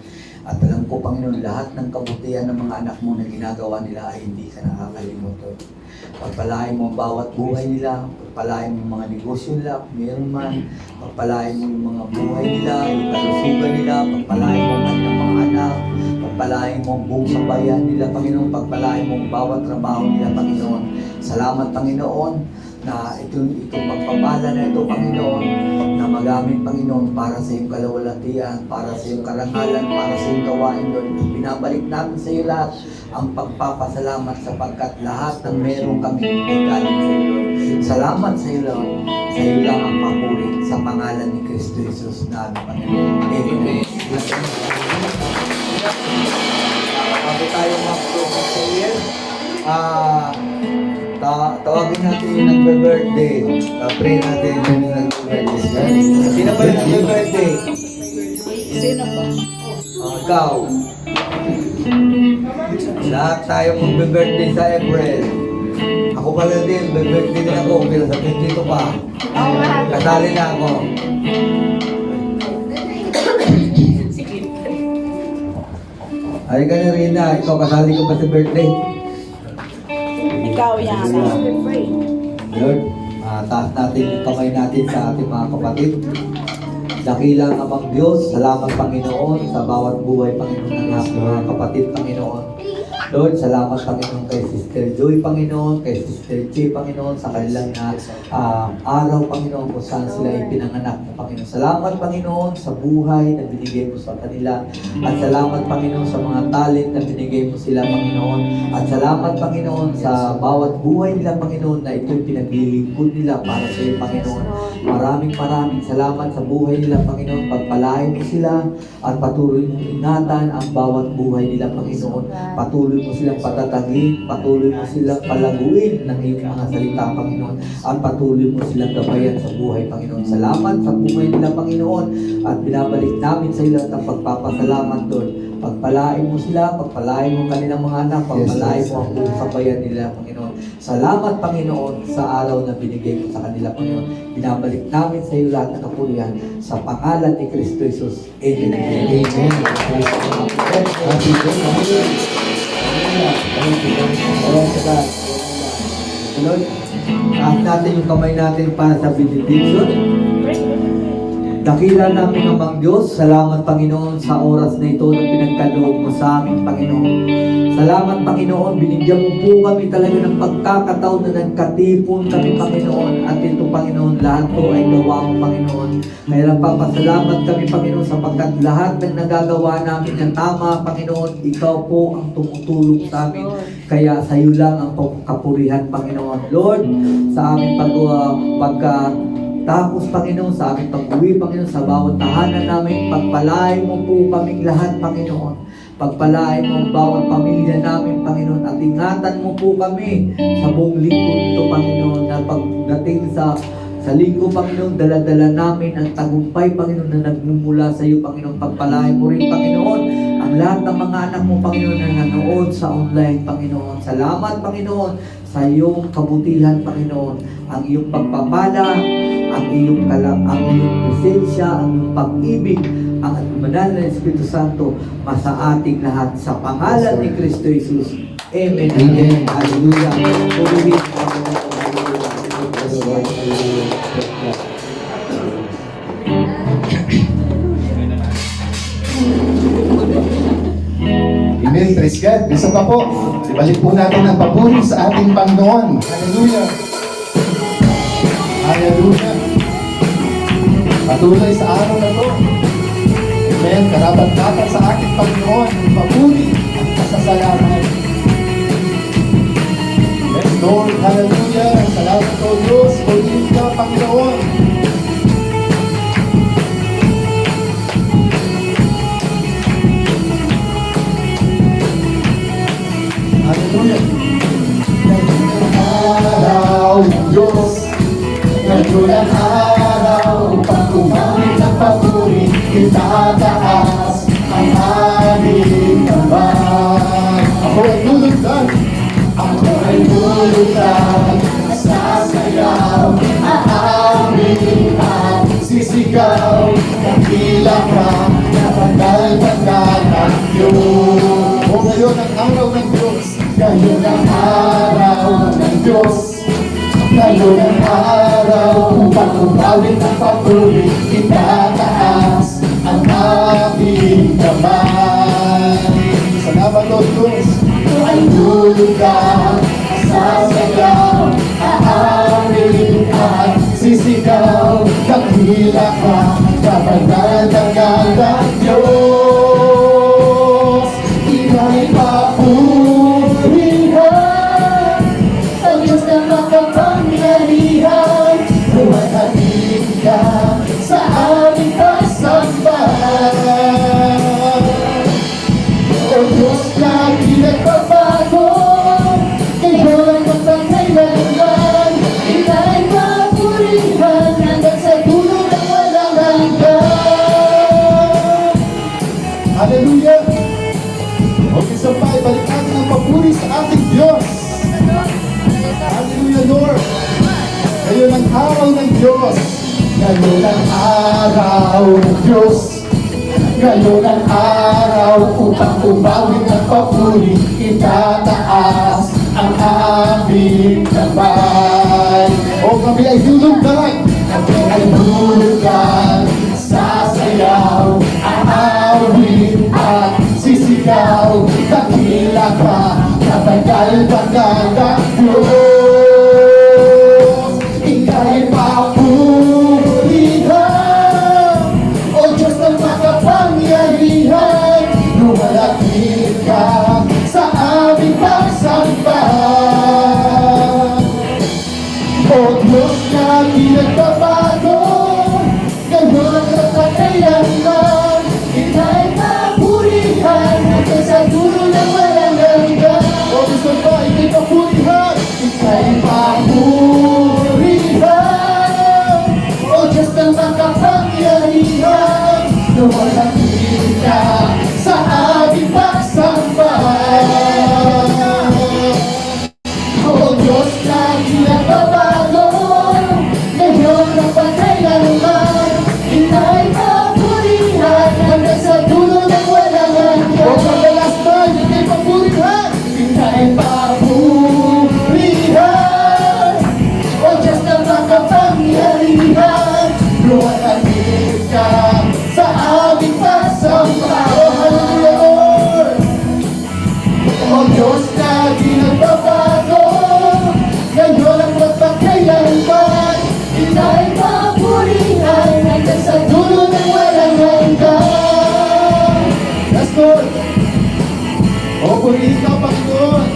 At alam ko, Panginoon, lahat ng kabutihan ng mga anak mo na ginagawa nila ay hindi ka nakakalimutan. Pagpalain mo ang bawat buhay nila, pagpalain mo yung mga negosyo nila, kung meron man, pagpalain mo yung mga buhay nila, yung kalusugan nila, pagpalain mo ang kanilang mga anak, pagpalain mo ang buong sambayan nila, Panginoon, pagpalain mo ang bawat trabaho nila, Panginoon. Salamat, Panginoon, na itong pagpapala na ito, Panginoon, na magamit, Panginoon, para sa iyong kalawalatian, para sa iyong karangalan, para sa iyong gawain, Lord. Binabalik namin sa iyo lahat ang pagpapasalamat sapagkat lahat ng meron kami ay galing sa iyo, Lord. Salamat sa iyo, Lord. Sa iyo lang ang papuri sa pangalan ni Kristo Jesus na aming Panginoon. Amen. Bago tayo mag-prayer, tawagin natin yung nagbe-birthday. Pray natin yung nagbe-birthday. Sino ba yung nagbe-birthday? Sino ba? Ikaw. Lahat tayo magbe-birthday sa April. Ako pala din, be-birthday din ako. Pero sa 22 pa. Kasali na ako. Ay ka na rin na, ikaw kasali ko ba sa birthday? Ikaw yan. Lord, taas natin yung kamay natin sa ating mga kapatid. Dakilang Amang Diyos, salamat Panginoon sa bawat buhay, Panginoon, ng aking mga kapatid, Panginoon. Lord, salamat Panginoon kay Sister Joy, Panginoon, kay Sister Chi, Panginoon, sa kanilang araw, Panginoon, kung saan sila ipinanganak mo, Panginoon. Salamat, Panginoon, sa buhay na binigay mo sa kanila. At salamat, Panginoon, sa mga talent na binigay mo sila, Panginoon. At salamat, Panginoon, sa bawat buhay nila, Panginoon, na ito'y pinaglilingkod nila para sa iyo, Panginoon. Maraming salamat sa buhay nila, Panginoon. Pagpalain mo sila at patuloy mong ingatan ang bawat buhay nila, Panginoon. Patuloy mo silang patatagin, patuloy mo silang palaguin ng iyong mga salita, Panginoon. At patuloy mo silang gabayan sa buhay, Panginoon. Salamat sa buhay nila, Panginoon. At binabalik namin sa iyo ang pagpapasalamat doon. Pagpalain mo sila, pagpalain mo kanilang mga anak, pagpalain mo ang buong kabayan nila, Panginoon. Salamat, Panginoon, sa araw na binigay mo sa kanila, Panginoon. Binabalik namin sa iyo lahat ng kapurihan sa pangalan ni Kristo Jesus. Amen. Amen. Lord, taas natin yung kamay natin para sa benediction. Dakila namin Amang Diyos, salamat Panginoon sa oras na ito na pinagkaloob mo sa amin, Panginoon. Salamat Panginoon, binigyan mo po kami talaga ng pagkakataon na nagkatipon kami, Panginoon. At ito, Panginoon, lahat po ay gawa mo, Panginoon. Kaya lang papasalamat kami, Panginoon, sapagkat lahat ng nagagawa namin na tama, Panginoon, ikaw po ang tumutulong sa amin. Kaya sa iyo lang ang kapurihan, Panginoon. Lord, sa aming tapos, Panginoon, sa aming pag-uwi, Panginoon, sa bawat tahanan namin, pagpalain mo po kaming lahat, Panginoon. Pagpalain mo ang bawat pamilya namin, Panginoon, at ingatan mo po kami sa buong linggo nito, Panginoon, na pagdating sa Sa linggo, Panginoon, dala-dala namin ang tagumpay, Panginoon, na nagmumula sa iyo, Panginoon. Pagpalain mo rin, Panginoon, ang lahat ng mga anak mo, Panginoon, na nanood sa online, Panginoon. Salamat, Panginoon, sa iyong kabutihan, Panginoon. Ang iyong pagpapala, ang iyong presensya, ang iyong pag-ibig, ang manal ng Espiritu Santo, masa ating lahat. Sa pangalan ni Kristo Jesus. Amen. Amen. Hallelujah. Purihin, Panginoon. Amen, praise God. Isa pa po, ibalik po natin ang papuri sa ating Panginoon. Hallelujah. Hallelujah. Patuloy sa araw na to. Amen, karapat-dapat sa ating Panginoon, ang papuri at pasasalamat. Yes, Lord, hallelujah. Salamat po, Diyos. Purihin ka, Panginoon. Hallelujah. Ngayon ang araw ng Diyos. Ngayon ang araw upang kumamit ng papuri. Itataas ang aming kamay. Ako ay lulutan. Ako ay lulutan. Sasayaw ang aming at sisigaw. Dakila ka, napagal-pagal ang Diyos. O ngayon ang araw ng Diyos. Ngayon ang araw ng Diyos. Ngayon ang araw upang kumawit ang papuri. Itataas ang aming kamay. Salamat, Lord Diyos. Ay lulugan, sasayaw, aamin at sisigaw. Dakila ka, kapangal-tagal ang Diyos. Ika'y papurihan, ang Diyos na makapangyarihan. Lumahatid ka sa aming kasambahan. O Diyos na di nagbabago, ngayon at pagkailanman. Ika'y papurihan hanggang sa dulo ng walang hanggan. Hallelujah! Okay, so pa, ibalik natin ang papuri sa ating Diyos. Hallelujah, Lord! Ngayon ang araw ng Diyos. Ngayon ang araw ng Diyos. Ngayon ang araw upang umawit ng papuri. Itataas ang aming kamay. O kami ay lulugan. Kami ay lulugan. Sasayaw, aawit at sisigaw. Dakila ka, kapagal-pagal ang Diyos. Ika'y papurihan, O Diyos ng makapangyarihan. Lumalapit ka sa aming pagsambahan. O Diyos na di nagbabago, ngayon at pagkailanman. Ika'y papurihan hanggang sa dulo ng walang hanggan. O gusto ba ika'y papurihan? Ika'y papurihan, O Diyos ng makapangyarihan. Lumalapit ka sa aming pagsambahan. O Diyos na di nagbabago, ngayon at pagkailanman. Ika'y papurihan hanggang sa dulo ng walang hanggan. O madalas na ika'y papurihan. Ika'y papurihan, O Diyos na makapangyarihan. Lumalapit ka sa aming pagsambahan. O hallelujah, Lord! O Diyos na di nagbabago, ngayon ang magpagkailanman. Ika'y papurihan hanggang sa dulo ng walang hanggan. Yes, Lord! O purihin ka, Panginoon.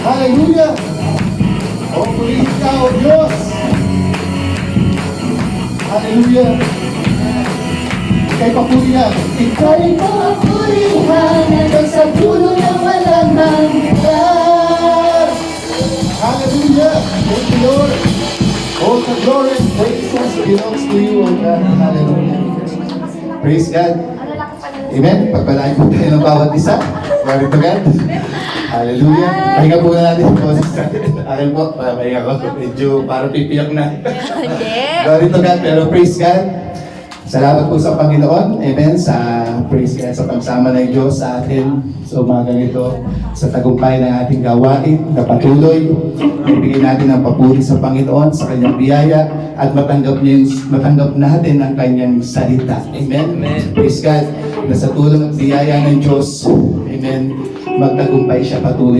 Hallelujah! O purihin ka, O Diyos. Hallelujah! Ika'y papurihan. Ika'y papurihan hanggang sa dulo ng walang hanggan. Hallelujah! Thank you, Lord. O All the glory and praises belongs to you, O God. Hallelujah. Praise God. Amen. Pagpalain po tayo ng bawat isa. Glory to God. Hallelujah. Pahinga po na natin yung boses natin. Akin po, pahinga ko. Medyo parang pipiyak na. Glory to God. Pero praise God. Salamat po sa Panginoon. Amen. Sa praise God, sa pagsama ng Diyos sa atin sa umagang ito, sa tagumpay ng ating gawain na patuloy. Ibigay natin ang papuri sa Panginoon, sa kanyang biyaya, at matanggap natin ang kanyang salita. Amen. Amen. Praise God. Na sa tulong at biyaya ng Diyos, amen, magtagumpay siya patuloy